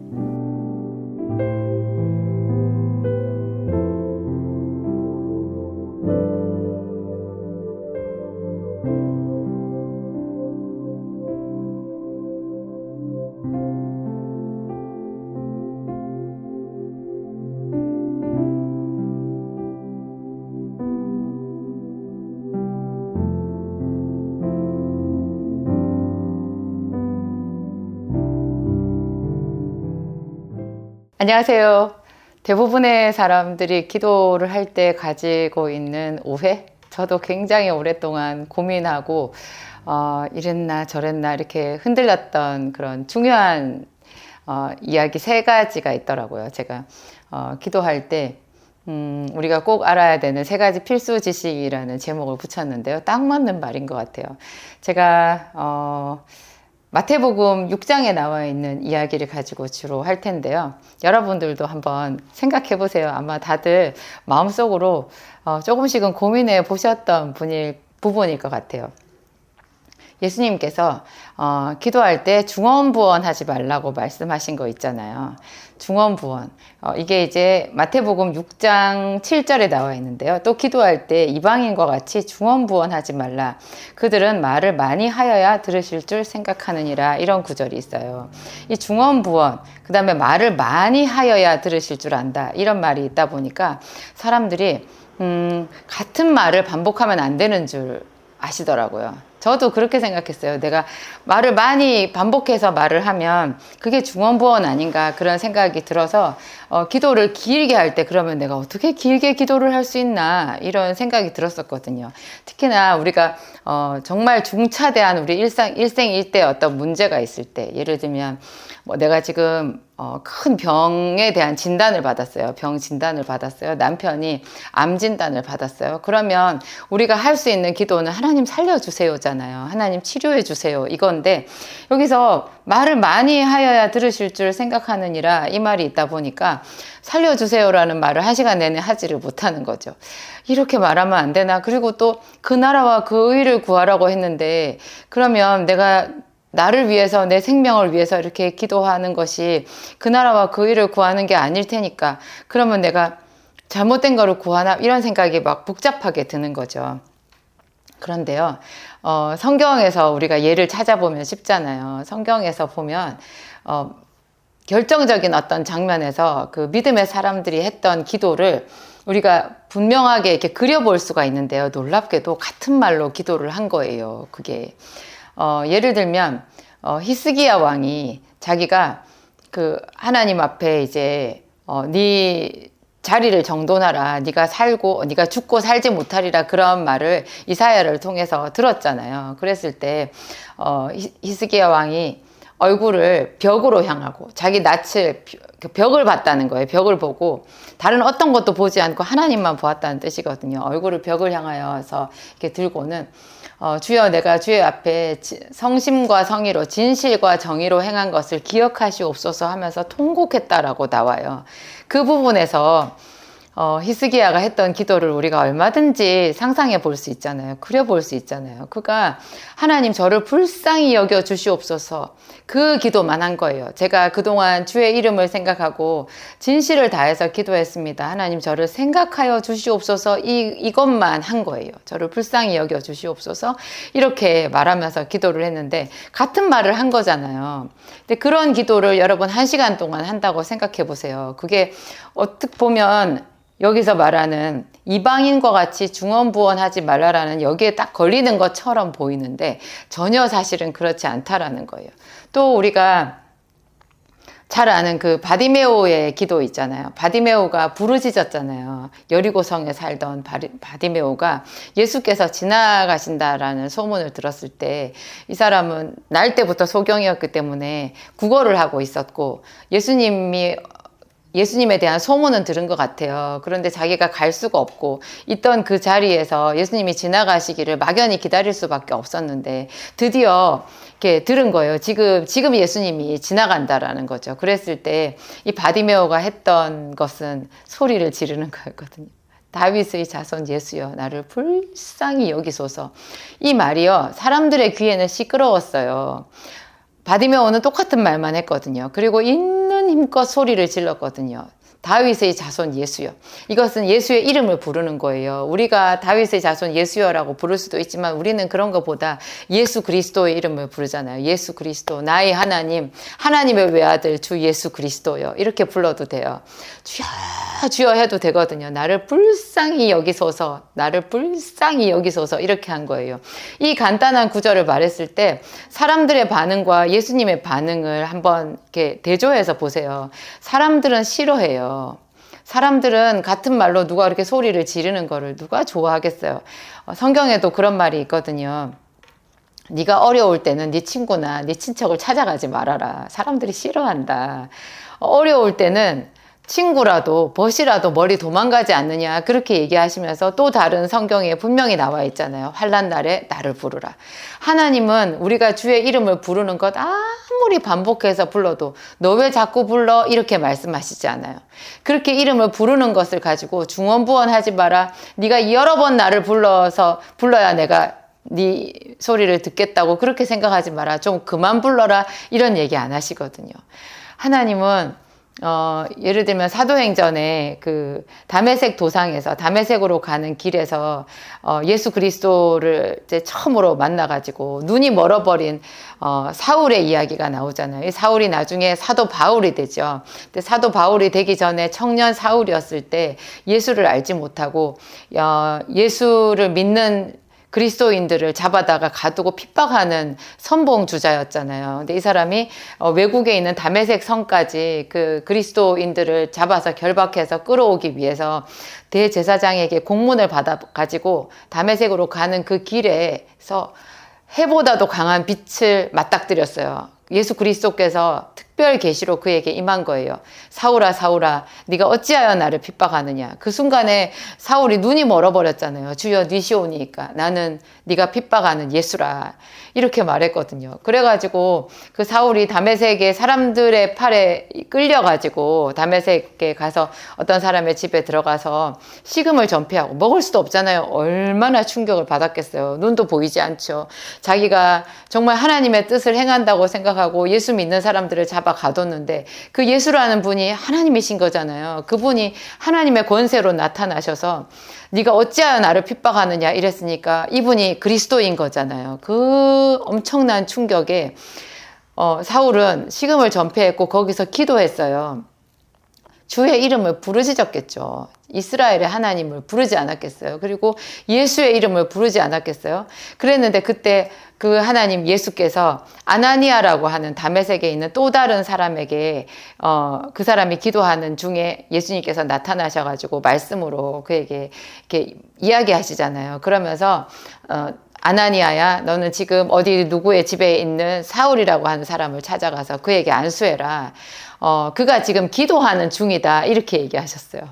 안녕하세요. 대부분의 사람들이 기도를 할 때 가지고 있는 오해? 저도 굉장히 오랫동안 고민하고 이랬나 저랬나 이렇게 흔들렸던 그런 중요한 이야기 세 가지가 있더라고요. 제가 기도할 때 우리가 꼭 알아야 되는 세 가지 필수 지식이라는 제목을 붙였는데요. 딱 맞는 말인 것 같아요. 제가 마태복음 6장에 나와 있는 이야기를 가지고 주로 할 텐데요. 여러분들도 한번 생각해 보세요. 아마 다들 마음속으로 조금씩은 고민해 보셨던 부분일 것 같아요. 예수님께서 기도할 때 중언부언하지 말라고 말씀하신 거 있잖아요. 중언부언. 이게 이제 마태복음 6장 7절에 나와 있는데요. 또 기도할 때 이방인과 같이 중언부언하지 말라. 그들은 말을 많이 하여야 들으실 줄 생각하느니라. 이런 구절이 있어요. 이 중언부언, 그 다음에 말을 많이 하여야 들으실 줄 안다. 이런 말이 있다 보니까 사람들이 같은 말을 반복하면 안 되는 줄 아시더라고요. 저도 그렇게 생각했어요. 내가 말을 많이 반복해서 말을 하면 그게 중언부언 아닌가 그런 생각이 들어서 기도를 길게 할 때 그러면 내가 어떻게 길게 기도를 할 수 있나 이런 생각이 들었었거든요. 특히나 우리가 정말 중차대한 우리 일생일대의 어떤 문제가 있을 때, 예를 들면 내가 지금 큰 병에 대한 진단을 받았어요. 병 진단을 받았어요. 남편이 암 진단을 받았어요. 그러면 우리가 할 수 있는 기도는 하나님 살려주세요잖아요. 하나님 치료해주세요. 이건데 여기서 말을 많이 하여야 들으실 줄 생각하느니라 이 말이 있다 보니까 살려주세요라는 말을 1시간 내내 하지를 못하는 거죠. 이렇게 말하면 안 되나? 그리고 또 그 나라와 그 의를 구하라고 했는데 그러면 내가 나를 위해서 내 생명을 위해서 이렇게 기도하는 것이 그 나라와 그 의를 구하는 게 아닐 테니까 그러면 내가 잘못된 거를 구하나 이런 생각이 막 복잡하게 드는 거죠. 그런데요, 성경에서 우리가 예를 찾아보면 쉽잖아요. 성경에서 보면 결정적인 어떤 장면에서 그 믿음의 사람들이 했던 기도를 우리가 분명하게 이렇게 그려볼 수가 있는데요. 놀랍게도 같은 말로 기도를 한 거예요. 그게 예를 들면 히스기야 왕이 자기가 그 하나님 앞에 이제 네 자리를 정돈하라. 네가 죽고 살지 못하리라. 그런 말을 이사야를 통해서 들었잖아요. 그랬을 때 히스기야 왕이 얼굴을 벽으로 향하고 자기 낯을 벽을 봤다는 거예요. 벽을 보고 다른 어떤 것도 보지 않고 하나님만 보았다는 뜻이거든요. 얼굴을 벽을 향하여서 이렇게 들고는 주여 내가 주의 앞에 성심과 성의로 진실과 정의로 행한 것을 기억하시옵소서 하면서 통곡했다라고 나와요. 그 부분에서 히스기야가 했던 기도를 우리가 얼마든지 상상해 볼 수 있잖아요. 그려볼 수 있잖아요. 그가 하나님 저를 불쌍히 여겨 주시옵소서 그 기도만 한 거예요. 제가 그동안 주의 이름을 생각하고 진실을 다해서 기도했습니다. 하나님 저를 생각하여 주시옵소서 이것만 한 거예요. 저를 불쌍히 여겨 주시옵소서 이렇게 말하면서 기도를 했는데 같은 말을 한 거잖아요. 근데 그런 기도를 여러분 1시간 동안 한다고 생각해 보세요. 그게 어떻게 보면 여기서 말하는 이방인과 같이 중언부언하지 말라라는 여기에 딱 걸리는 것처럼 보이는데 전혀 사실은 그렇지 않다라는 거예요. 또 우리가 잘 아는 그 바디메오의 기도 있잖아요. 바디메오가 부르짖었잖아요. 여리고성에 살던 바디메오가 예수께서 지나가신다라는 소문을 들었을 때 이 사람은 날 때부터 소경이었기 때문에 국어를 하고 있었고 예수님에 대한 소문은 들은 것 같아요. 그런데 자기가 갈 수가 없고 있던 그 자리에서 예수님이 지나가시기를 막연히 기다릴 수밖에 없었는데 드디어 이렇게 들은 거예요. 지금 예수님이 지나간다라는 거죠. 그랬을 때 이 바디메오가 했던 것은 소리를 지르는 거였거든요. 다윗의 자손 예수여 나를 불쌍히 여기소서. 이 말이요 사람들의 귀에는 시끄러웠어요. 바디메오는 똑같은 말만 했거든요. 그리고 있는 힘껏 소리를 질렀거든요. 다윗의 자손 예수여. 이것은 예수의 이름을 부르는 거예요. 우리가 다윗의 자손 예수여라고 부를 수도 있지만 우리는 그런 것보다 예수 그리스도의 이름을 부르잖아요. 예수 그리스도, 나의 하나님, 하나님의 외아들 주 예수 그리스도여. 이렇게 불러도 돼요. 주여, 주여 해도 되거든요. 나를 불쌍히 여기소서, 나를 불쌍히 여기소서 이렇게 한 거예요. 이 간단한 구절을 말했을 때 사람들의 반응과 예수님의 반응을 한번 이렇게 대조해서 보세요. 사람들은 싫어해요. 사람들은 같은 말로 누가 이렇게 소리를 지르는 거를 누가 좋아하겠어요. 성경에도 그런 말이 있거든요. 네가 어려울 때는 네 친구나 네 친척을 찾아가지 말아라. 사람들이 싫어한다. 어려울 때는 친구라도 벗이라도 머리 도망가지 않느냐 그렇게 얘기하시면서 또 다른 성경에 분명히 나와 있잖아요. 환난 날에 나를 부르라. 하나님은 우리가 주의 이름을 부르는 것 아무리 반복해서 불러도 너 왜 자꾸 불러? 이렇게 말씀하시지 않아요. 그렇게 이름을 부르는 것을 가지고 중언부언하지 마라. 네가 여러 번 나를 불러야 내가 네 소리를 듣겠다고 그렇게 생각하지 마라. 좀 그만 불러라. 이런 얘기 안 하시거든요. 하나님은 예를 들면 사도행전에 그 다메섹 도상에서 다메섹으로 가는 길에서 예수 그리스도를 이제 처음으로 만나가지고 눈이 멀어버린 사울의 이야기가 나오잖아요. 이 사울이 나중에 사도 바울이 되죠. 근데 사도 바울이 되기 전에 청년 사울이었을 때 예수를 알지 못하고 예수를 믿는 그리스도인들을 잡아다가 가두고 핍박하는 선봉주자였잖아요. 근데 이 사람이 외국에 있는 다메섹 성까지 그 그리스도인들을 잡아서 결박해서 끌어오기 위해서 대제사장에게 공문을 받아가지고 다메섹으로 가는 그 길에서 해보다도 강한 빛을 맞닥뜨렸어요. 예수 그리스도께서 특별 계시로 그에게 임한 거예요. 사울아 사울아 네가 어찌하여 나를 핍박하느냐. 그 순간에 사울이 눈이 멀어버렸잖아요. 주여 니시오니까 나는 네가 핍박하는 예수라 이렇게 말했거든요. 그래가지고 그 사울이 다메섹의 사람들의 팔에 끌려가지고 다메섹에 가서 어떤 사람의 집에 들어가서 식음을 전폐하고 먹을 수도 없잖아요. 얼마나 충격을 받았겠어요. 눈도 보이지 않죠. 자기가 정말 하나님의 뜻을 행한다고 생각하고 예수 믿는 사람들을 잡아 가뒀는데 그 예수라는 분이 하나님이신 거잖아요. 그분이 하나님의 권세로 나타나셔서 네가 어찌하여 나를 핍박하느냐 이랬으니까 이분이 그리스도인 거잖아요. 그 엄청난 충격에 사울은 식음을 전폐했고 거기서 기도했어요. 주의 이름을 부르짖었겠죠. 이스라엘의 하나님을 부르지 않았겠어요? 그리고 예수의 이름을 부르지 않았겠어요? 그랬는데 그때 그 하나님 예수께서 아나니아라고 하는 다메섹에 있는 또 다른 사람에게 그 사람이 기도하는 중에 예수님께서 나타나셔가지고 말씀으로 그에게 이렇게 이야기하시잖아요. 그러면서 아나니아야, 너는 지금 어디 누구의 집에 있는 사울이라고 하는 사람을 찾아가서 그에게 안수해라. 그가 지금 기도하는 중이다. 이렇게 얘기하셨어요.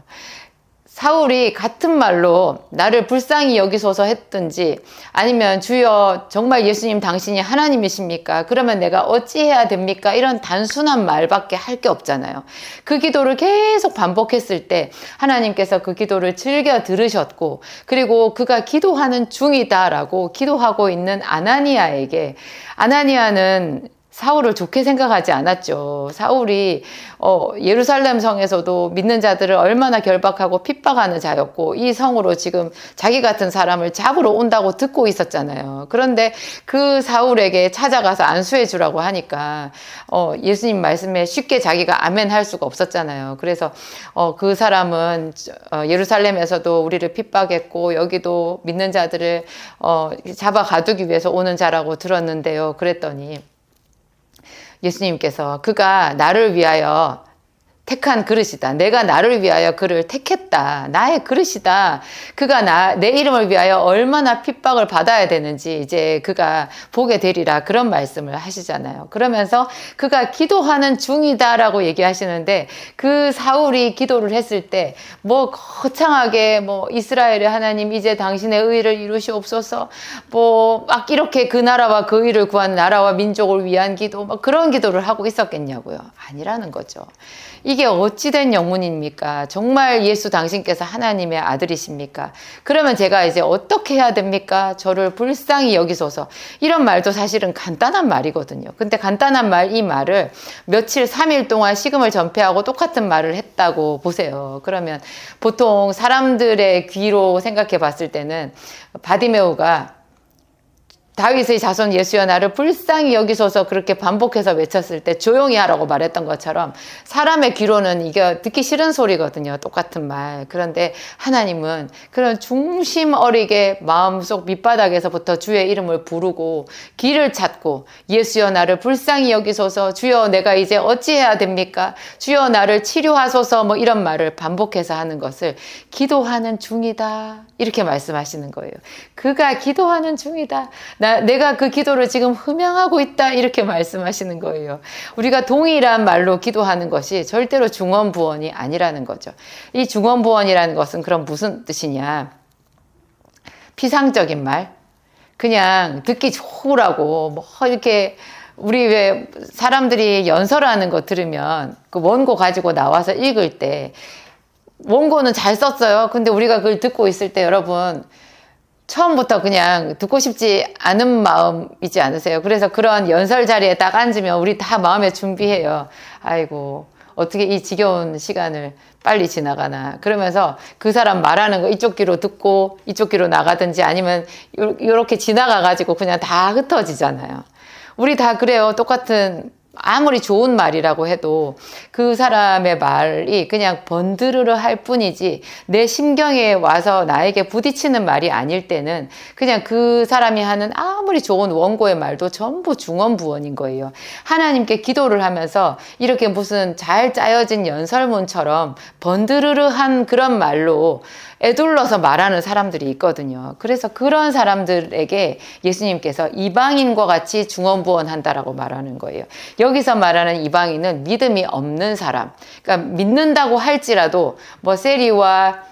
사울이 같은 말로 나를 불쌍히 여기소서 했든지 아니면 주여 정말 예수님 당신이 하나님이십니까? 그러면 내가 어찌해야 됩니까? 이런 단순한 말밖에 할 게 없잖아요. 그 기도를 계속 반복했을 때 하나님께서 그 기도를 즐겨 들으셨고 그리고 그가 기도하는 중이다라고 기도하고 있는 아나니아에게 아나니아는 사울을 좋게 생각하지 않았죠. 사울이 예루살렘 성에서도 믿는 자들을 얼마나 결박하고 핍박하는 자였고 이 성으로 지금 자기 같은 사람을 잡으러 온다고 듣고 있었잖아요. 그런데 그 사울에게 찾아가서 안수해 주라고 하니까 예수님 말씀에 쉽게 자기가 아멘 할 수가 없었잖아요. 그래서 그 사람은 예루살렘에서도 우리를 핍박했고 여기도 믿는 자들을 잡아 가두기 위해서 오는 자라고 들었는데요. 그랬더니 예수님께서 그가 나를 위하여 택한 그릇이다. 내가 나를 위하여 그를 택했다. 나의 그릇이다. 그가 내 이름을 위하여 얼마나 핍박을 받아야 되는지 이제 그가 보게 되리라. 그런 말씀을 하시잖아요. 그러면서 그가 기도하는 중이다라고 얘기하시는데 그 사울이 기도를 했을 때 뭐 거창하게 뭐 이스라엘의 하나님 이제 당신의 의를 이루시옵소서 뭐 막 이렇게 그 나라와 그 의를 구한 나라와 민족을 위한 기도 막 그런 기도를 하고 있었겠냐고요. 아니라는 거죠. 이게 어찌된 영문입니까? 정말 예수 당신께서 하나님의 아들이십니까? 그러면 제가 이제 어떻게 해야 됩니까? 저를 불쌍히 여기소서. 이런 말도 사실은 간단한 말이거든요. 근데 간단한 이 말을 며칠 3일 동안 식음을 전폐하고 똑같은 말을 했다고 보세요. 그러면 보통 사람들의 귀로 생각해 봤을 때는 바디메오가 다윗의 자손 예수여 나를 불쌍히 여기소서 그렇게 반복해서 외쳤을 때 조용히 하라고 말했던 것처럼 사람의 귀로는 이게 듣기 싫은 소리거든요. 똑같은 말. 그런데 하나님은 그런 중심 어리게 마음속 밑바닥에서부터 주의 이름을 부르고 길을 찾고 예수여 나를 불쌍히 여기소서 주여 내가 이제 어찌해야 됩니까? 주여 나를 치료하소서 뭐 이런 말을 반복해서 하는 것을 기도하는 중이다. 이렇게 말씀하시는 거예요. 그가 기도하는 중이다. 내가 그 기도를 지금 흠양하고 있다. 이렇게 말씀하시는 거예요. 우리가 동일한 말로 기도하는 것이 절대로 중언부언이 아니라는 거죠. 이 중언부언이라는 것은 그럼 무슨 뜻이냐? 피상적인 말. 그냥 듣기 좋으라고 뭐 이렇게 우리 왜 사람들이 연설하는 거 들으면 그 원고 가지고 나와서 읽을 때 원고는 잘 썼어요. 근데 우리가 그걸 듣고 있을 때 여러분 처음부터 그냥 듣고 싶지 않은 마음이지 않으세요? 그래서 그런 연설 자리에 딱 앉으면 우리 다 마음에 준비해요. 아이고 어떻게 이 지겨운 시간을 빨리 지나가나. 그러면서 그 사람 말하는 거 이쪽 귀로 듣고 이쪽 귀로 나가든지 아니면 이렇게 지나가가지고 그냥 다 흩어지잖아요. 우리 다 그래요. 똑같은 아무리 좋은 말이라고 해도 그 사람의 말이 그냥 번드르르 할 뿐이지 내 심경에 와서 나에게 부딪히는 말이 아닐 때는 그냥 그 사람이 하는 아무리 좋은 원고의 말도 전부 중언부언인 거예요. 하나님께 기도를 하면서 이렇게 무슨 잘 짜여진 연설문처럼 번드르르한 그런 말로 애둘러서 말하는 사람들이 있거든요. 그래서 그런 사람들에게 예수님께서 이방인과 같이 중언부언한다라고 말하는 거예요. 여기서 말하는 이방인은 믿음이 없는 사람. 그러니까 믿는다고 할지라도 뭐 세리가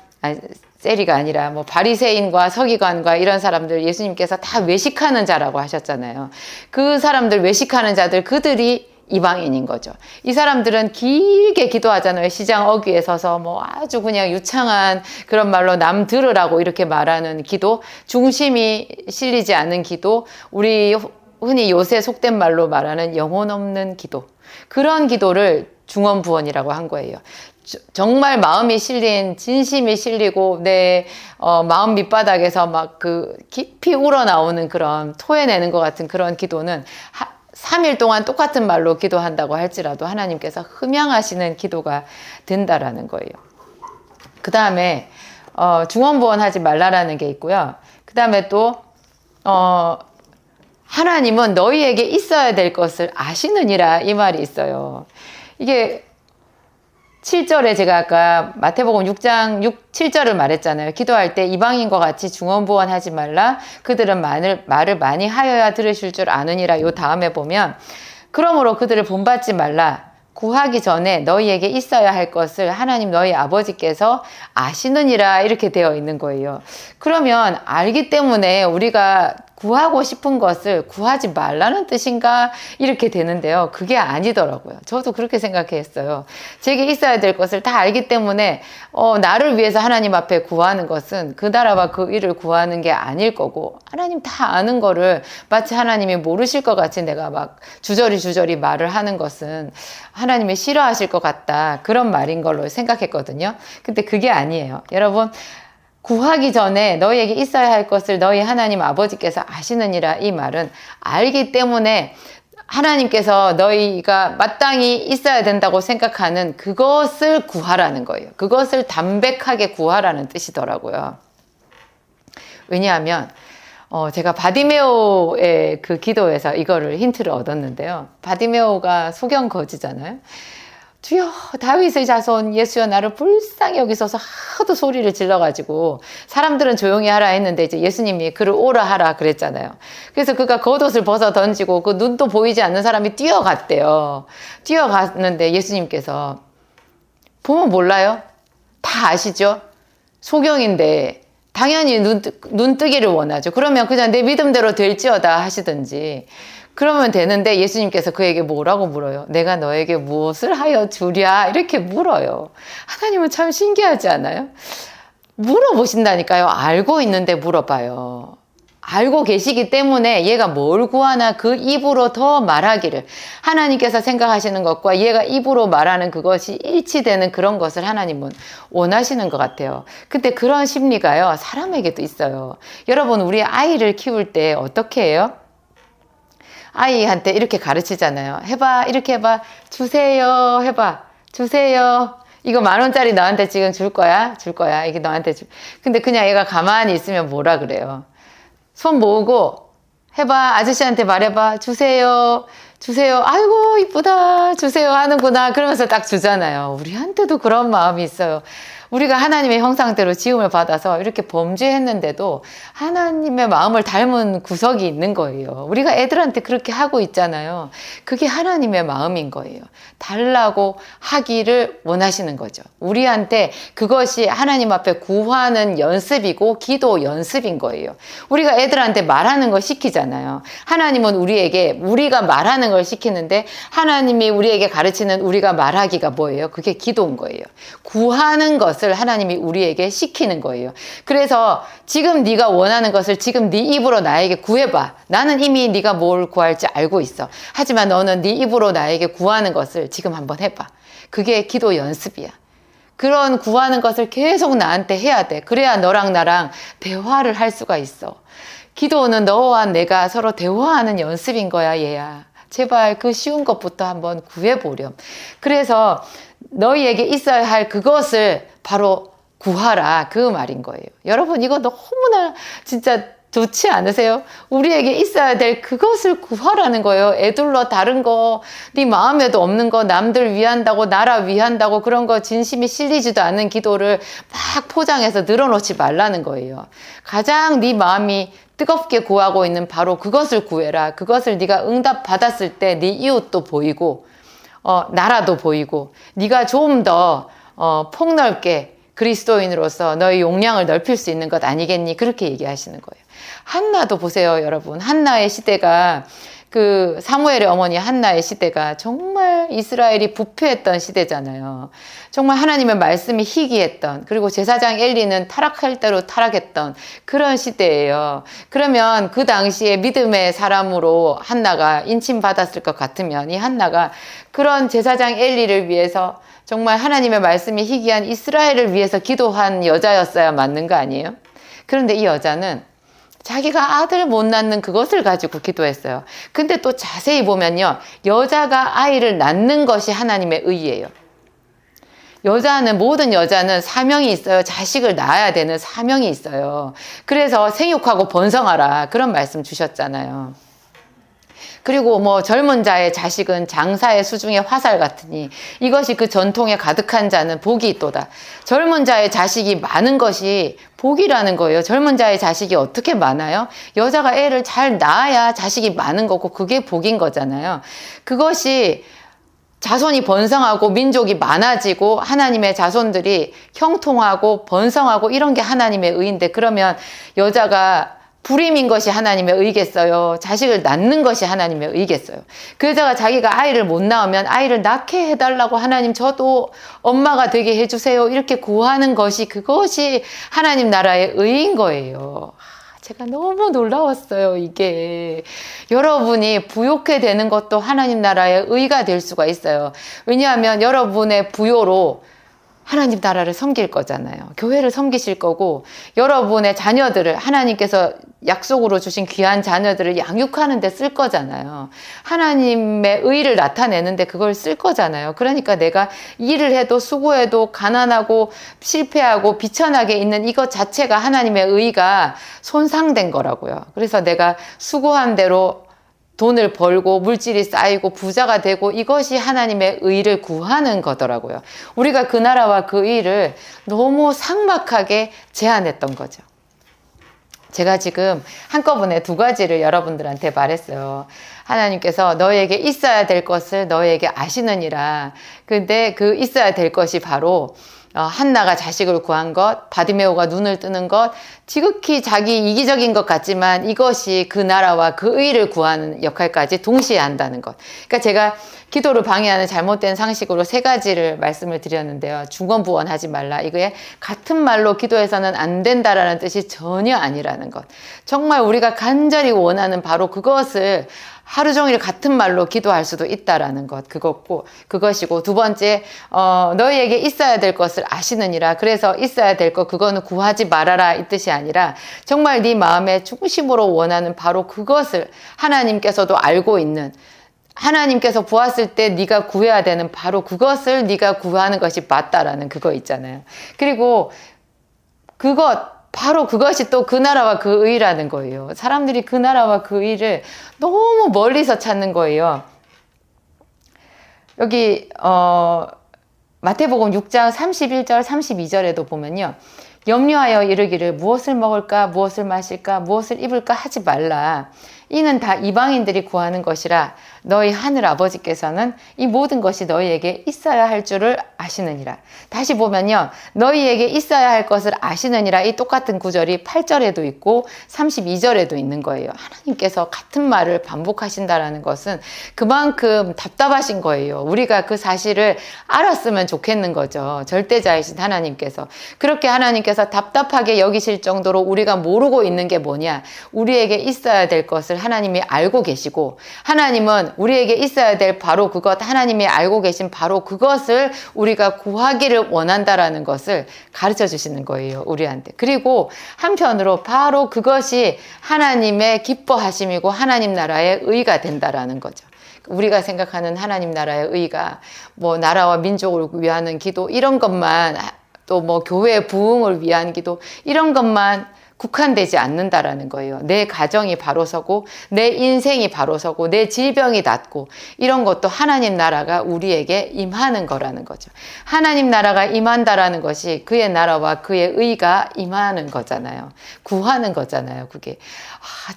아니라 뭐 바리새인과 서기관과 이런 사람들 예수님께서 다 외식하는 자라고 하셨잖아요. 그 사람들 외식하는 자들 그들이 이방인인 거죠. 이 사람들은 길게 기도하잖아요. 시장 어귀에 서서 뭐 아주 그냥 유창한 그런 말로 남 들으라고 이렇게 말하는 기도, 중심이 실리지 않은 기도, 우리 흔히 요새 속된 말로 말하는 영혼 없는 기도. 그런 기도를 중언부언이라고 한 거예요. 정말 마음이 실린, 진심이 실리고 내 마음 밑바닥에서 막 그 깊이 우러나오는 그런 토해내는 것 같은 그런 기도는 3일 동안 똑같은 말로 기도한다고 할지라도 하나님께서 흠양하시는 기도가 된다라는 거예요. 그 다음에 중언부언 하지 말라라는 게 있고요. 그 다음에 또 하나님은 너희에게 있어야 될 것을 아시느니라, 이 말이 있어요. 이게 7절에 제가 아까 마태복음 6장 7절을 말했잖아요. 기도할 때 이방인과 같이 중언부언하지 말라. 그들은 말을 많이 하여야 들으실 줄 아느니라. 요 다음에 보면 그러므로 그들을 본받지 말라. 구하기 전에 너희에게 있어야 할 것을 하나님 너희 아버지께서 아시느니라, 이렇게 되어 있는 거예요. 그러면 알기 때문에 우리가 구하고 싶은 것을 구하지 말라는 뜻인가, 이렇게 되는데요. 그게 아니더라고요. 저도 그렇게 생각했어요. 제게 있어야 될 것을 다 알기 때문에 나를 위해서 하나님 앞에 구하는 것은 그 나라와 그 일을 구하는 게 아닐 거고, 하나님 다 아는 거를 마치 하나님이 모르실 것 같이 내가 막 주저리 말을 하는 것은 하나님이 싫어하실 것 같다, 그런 말인 걸로 생각했거든요. 근데 그게 아니에요. 여러분, 구하기 전에 너희에게 있어야 할 것을 너희 하나님 아버지께서 아시느니라, 이 말은 알기 때문에 하나님께서 너희가 마땅히 있어야 된다고 생각하는 그것을 구하라는 거예요. 그것을 담백하게 구하라는 뜻이더라고요. 왜냐하면 제가 바디메오의 그 기도에서 이거를 힌트를 얻었는데요. 바디메오가 소경거지잖아요. 주여 다윗의 자손 예수여 나를 불쌍히 여기소서 하도 소리를 질러가지고 사람들은 조용히 하라 했는데 이제 예수님이 그를 오라 하라 그랬잖아요. 그래서 그가 겉옷을 벗어 던지고 그 눈도 보이지 않는 사람이 뛰어갔대요. 뛰어갔는데 예수님께서 보면 몰라요? 다 아시죠? 소경인데 당연히 눈뜨기를 원하죠. 그러면 그냥 내 믿음대로 될지어다 하시든지 그러면 되는데 예수님께서 그에게 뭐라고 물어요? 내가 너에게 무엇을 하여 주랴? 이렇게 물어요. 하나님은 참 신기하지 않아요? 물어보신다니까요. 알고 있는데 물어봐요. 알고 계시기 때문에 얘가 뭘 구하나 그 입으로 더 말하기를, 하나님께서 생각하시는 것과 얘가 입으로 말하는 그것이 일치되는 그런 것을 하나님은 원하시는 것 같아요. 근데 그런 심리가요, 사람에게도 있어요. 여러분, 우리 아이를 키울 때 어떻게 해요? 아이한테 이렇게 가르치잖아요. 해봐, 이렇게 해봐, 주세요, 해봐, 주세요. 이거 10,000원짜리 너한테 지금 줄 거야, 이게 너한테 근데 그냥 얘가 가만히 있으면 뭐라 그래요? 손 모으고 해봐, 아저씨한테 말해봐, 주세요, 아이고 이쁘다, 주세요 하는구나, 그러면서 딱 주잖아요. 우리한테도 그런 마음이 있어요. 우리가 하나님의 형상대로 지음을 받아서 이렇게 범죄했는데도 하나님의 마음을 닮은 구석이 있는 거예요. 우리가 애들한테 그렇게 하고 있잖아요. 그게 하나님의 마음인 거예요. 달라고 하기를 원하시는 거죠. 우리한테 그것이 하나님 앞에 구하는 연습이고 기도 연습인 거예요. 우리가 애들한테 말하는 거 시키잖아요. 하나님은 우리에게 우리가 말하는 걸 시키는데 하나님이 우리에게 가르치는 우리가 말하기가 뭐예요? 그게 기도인 거예요. 구하는 것을 하나님이 우리에게 시키는 거예요. 그래서 지금 네가 원하는 것을 지금 네 입으로 나에게 구해봐. 나는 이미 네가 뭘 구할지 알고 있어. 하지만 너는 네 입으로 나에게 구하는 것을 지금 한번 해봐. 그게 기도 연습이야. 그런 구하는 것을 계속 나한테 해야 돼. 그래야 너랑 나랑 대화를 할 수가 있어. 기도는 너와 내가 서로 대화하는 연습인 거야, 얘야. 제발 그 쉬운 것부터 한번 구해보렴. 그래서 너희에게 있어야 할 그것을 바로 구하라, 그 말인 거예요. 여러분, 이거 너무나 진짜 좋지 않으세요? 우리에게 있어야 될 그것을 구하라는 거예요. 애둘러 다른 거, 네 마음에도 없는 거, 남들 위한다고, 나라 위한다고 그런 거 진심이 실리지도 않은 기도를 막 포장해서 늘어놓지 말라는 거예요. 가장 네 마음이 뜨겁게 구하고 있는 바로 그것을 구해라. 그것을 네가 응답 받았을 때 네 이웃도 보이고 나라도 보이고 네가 좀 더 폭넓게 그리스도인으로서 너의 용량을 넓힐 수 있는 것 아니겠니? 그렇게 얘기하시는 거예요. 한나도 보세요, 여러분. 한나의 시대가 그 사무엘의 어머니 한나의 시대가 정말 이스라엘이 부패했던 시대잖아요. 정말 하나님의 말씀이 희귀했던, 그리고 제사장 엘리는 타락할 대로 타락했던 그런 시대예요. 그러면 그 당시에 믿음의 사람으로 한나가 인침받았을 것 같으면 이 한나가 그런 제사장 엘리를 위해서 정말 하나님의 말씀이 희귀한 이스라엘을 위해서 기도한 여자였어야 맞는 거 아니에요? 그런데 이 여자는 자기가 아들 못 낳는 그것을 가지고 기도했어요. 근데 또 자세히 보면요, 여자가 아이를 낳는 것이 하나님의 의예요. 모든 여자는 사명이 있어요. 자식을 낳아야 되는 사명이 있어요. 그래서 생육하고 번성하라. 그런 말씀 주셨잖아요. 그리고 뭐 젊은 자의 자식은 장사의 수중의 화살 같으니 이것이 그 전통에 가득한 자는 복이 있도다. 젊은 자의 자식이 많은 것이 복이라는 거예요. 젊은 자의 자식이 어떻게 많아요? 여자가 애를 잘 낳아야 자식이 많은 거고 그게 복인 거잖아요. 그것이 자손이 번성하고 민족이 많아지고 하나님의 자손들이 형통하고 번성하고 이런 게 하나님의 의인데, 그러면 여자가 불임인 것이 하나님의 의겠어요? 자식을 낳는 것이 하나님의 의겠어요? 그 여자가 자기가 아이를 못 낳으면 아이를 낳게 해달라고 하나님 저도 엄마가 되게 해주세요 이렇게 구하는 것이, 그것이 하나님 나라의 의인 거예요. 제가 너무 놀라웠어요. 이게 여러분이 부욕해 되는 것도 하나님 나라의 의가 될 수가 있어요. 왜냐하면 여러분의 부요로 하나님 나라를 섬길 거잖아요. 교회를 섬기실 거고, 여러분의 자녀들을, 하나님께서 약속으로 주신 귀한 자녀들을 양육하는 데 쓸 거잖아요. 하나님의 의를 나타내는데 그걸 쓸 거잖아요. 그러니까 내가 일을 해도 수고해도 가난하고 실패하고 비천하게 있는 이것 자체가 하나님의 의가 손상된 거라고요. 그래서 내가 수고한 대로 돈을 벌고 물질이 쌓이고 부자가 되고, 이것이 하나님의 의를 구하는 거더라고요. 우리가 그 나라와 그 의를 너무 삭막하게 제한했던 거죠. 제가 지금 한꺼번에 두 가지를 여러분들한테 말했어요. 하나님께서 너에게 있어야 될 것을 너에게 아시느니라. 근데 그 있어야 될 것이 바로 한나가 자식을 구한 것, 바디메오가 눈을 뜨는 것, 지극히 자기 이기적인 것 같지만 이것이 그 나라와 그 의를 구하는 역할까지 동시에 한다는 것. 그러니까 제가 기도를 방해하는 잘못된 상식으로 세 가지를 말씀을 드렸는데요. 중언부언하지 말라. 이거에 같은 말로 기도해서는 안 된다라는 뜻이 전혀 아니라는 것. 정말 우리가 간절히 원하는 바로 그것을 하루 종일 같은 말로 기도할 수도 있다라는 것, 그것이고, 두 번째, 너희에게 있어야 될 것을 아시느니라. 그래서 있어야 될 것, 그거는 구하지 말아라 이 뜻이 아니라 정말 네 마음의 중심으로 원하는 바로 그것을 하나님께서도 알고 있는, 하나님께서 보았을 때 네가 구해야 되는 바로 그것을 네가 구하는 것이 맞다라는 그거 있잖아요. 그리고 바로 그것이 또 그 나라와 그 의라는 거예요. 사람들이 그 나라와 그 의를 너무 멀리서 찾는 거예요. 여기 마태복음 6장 31절 32절에도 보면요. 염려하여 이르기를 무엇을 먹을까 무엇을 마실까 무엇을 입을까 하지 말라. 이는 다 이방인들이 구하는 것이라. 너희 하늘 아버지께서는 이 모든 것이 너희에게 있어야 할 줄을 아시느니라. 다시 보면요. 너희에게 있어야 할 것을 아시느니라. 이 똑같은 구절이 8절에도 있고 32절에도 있는 거예요. 하나님께서 같은 말을 반복하신다라는 것은 그만큼 답답하신 거예요. 우리가 그 사실을 알았으면 좋겠는 거죠. 절대자이신 하나님께서. 그렇게 하나님께서 답답하게 여기실 정도로 우리가 모르고 있는 게 뭐냐. 우리에게 있어야 될 것을 하나님이 알고 계시고, 하나님은 우리에게 있어야 될 바로 그것, 하나님이 알고 계신 바로 그것을 우리가 구하기를 원한다라는 것을 가르쳐 주시는 거예요, 우리한테. 그리고 한편으로 바로 그것이 하나님의 기뻐하심이고 하나님 나라의 의가 된다라는 거죠. 우리가 생각하는 하나님 나라의 의가 뭐 나라와 민족을 위하는 기도 이런 것만, 또 뭐 교회 부흥을 위한 기도 이런 것만 국한되지 않는다라는 거예요. 내 가정이 바로 서고 내 인생이 바로 서고 내 질병이 낫고 이런 것도 하나님 나라가 우리에게 임하는 거라는 거죠. 하나님 나라가 임한다라는 것이 그의 나라와 그의 의가 임하는 거잖아요. 구하는 거잖아요. 그게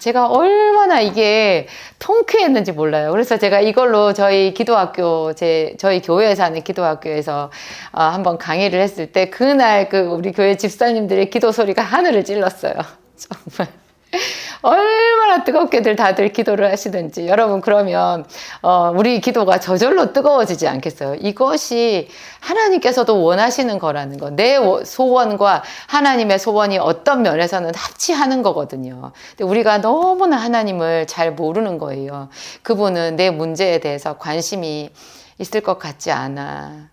제가 얼마나 이게 통쾌했는지 몰라요. 그래서 제가 이걸로 저희 기도학교, 저희 교회에서 하는 기도학교에서 한번 강의를 했을 때 그날 우리 교회 집사님들의 기도 소리가 하늘을 찔렀어요. 정말 얼마나 뜨겁게들 다들 기도를 하시든지. 여러분, 그러면 우리 기도가 저절로 뜨거워지지 않겠어요? 이것이 하나님께서도 원하시는 거라는 거. 내 소원과 하나님의 소원이 어떤 면에서는 합치하는 거거든요. 근데 우리가 너무나 하나님을 잘 모르는 거예요. 그분은 내 문제에 대해서 관심이 있을 것 같지 않아.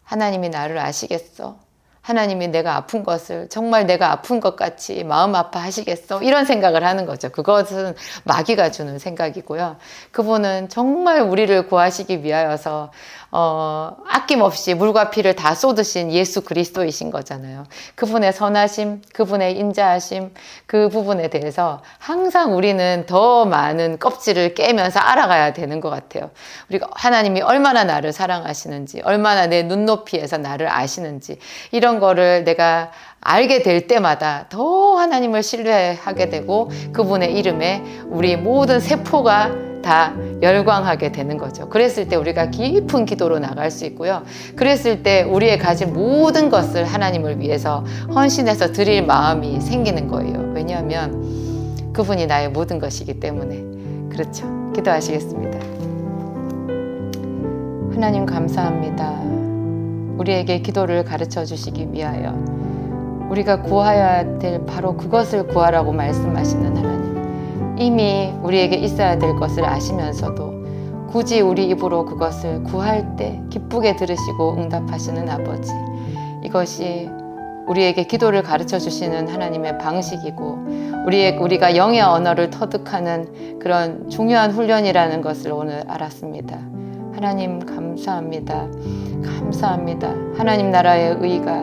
하나님이 나를 아시겠어? 하나님이 내가 아픈 것을 정말 내가 아픈 것 같이 마음 아파하시겠어? 이런 생각을 하는 거죠. 그것은 마귀가 주는 생각이고요. 그분은 정말 우리를 구하시기 위하여서 아낌없이 물과 피를 다 쏟으신 예수 그리스도이신 거잖아요. 그분의 선하심, 그분의 인자하심, 그 부분에 대해서 항상 우리는 더 많은 껍질을 깨면서 알아가야 되는 것 같아요. 우리가 하나님이 얼마나 나를 사랑하시는지, 얼마나 내 눈높이에서 나를 아시는지, 이런 거를 내가 알게 될 때마다 더 하나님을 신뢰하게 되고 그분의 이름에 우리 모든 세포가 다 열광하게 되는 거죠. 그랬을 때 우리가 깊은 기도로 나갈 수 있고요. 그랬을 때 우리의 가진 모든 것을 하나님을 위해서 헌신해서 드릴 마음이 생기는 거예요. 왜냐하면 그분이 나의 모든 것이기 때문에. 그렇죠. 기도하시겠습니다. 하나님 감사합니다. 우리에게 기도를 가르쳐 주시기 위하여 우리가 구하여야 될 바로 그것을 구하라고 말씀하시는 하나님, 이미 우리에게 있어야 될 것을 아시면서도 굳이 우리 입으로 그것을 구할 때 기쁘게 들으시고 응답하시는 아버지, 이것이 우리에게 기도를 가르쳐 주시는 하나님의 방식이고 우리가 영의 언어를 터득하는 그런 중요한 훈련이라는 것을 오늘 알았습니다. 하나님 감사합니다. 감사합니다. 하나님 나라의 의가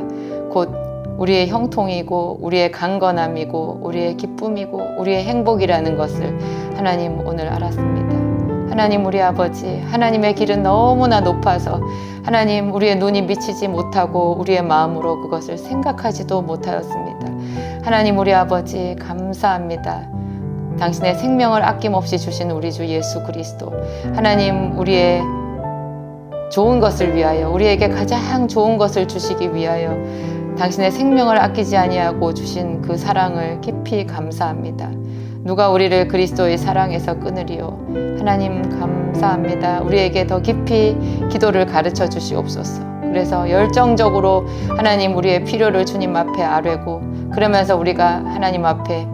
곧 우리의 형통이고 우리의 강건함이고 우리의 기쁨이고 우리의 행복이라는 것을 하나님 오늘 알았습니다. 하나님 우리 아버지, 하나님의 길은 너무나 높아서 하나님 우리의 눈이 미치지 못하고 우리의 마음으로 그것을 생각하지도 못하였습니다. 하나님 우리 아버지 감사합니다. 당신의 생명을 아낌없이 주신 우리 주 예수 그리스도, 하나님 우리의 좋은 것을 위하여, 우리에게 가장 좋은 것을 주시기 위하여 당신의 생명을 아끼지 아니하고 주신 그 사랑을 깊이 감사합니다. 누가 우리를 그리스도의 사랑에서 끊으리요? 하나님 감사합니다. 우리에게 더 깊이 기도를 가르쳐 주시옵소서. 그래서 열정적으로 하나님 우리의 필요를 주님 앞에 아뢰고, 그러면서 우리가 하나님 앞에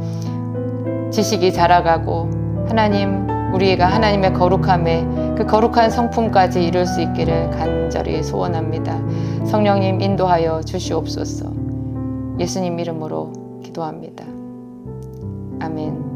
지식이 자라가고 하나님 우리가 하나님의 거룩함에 그 거룩한 성품까지 이룰 수 있기를 간절히 소원합니다. 성령님 인도하여 주시옵소서. 예수님 이름으로 기도합니다. 아멘.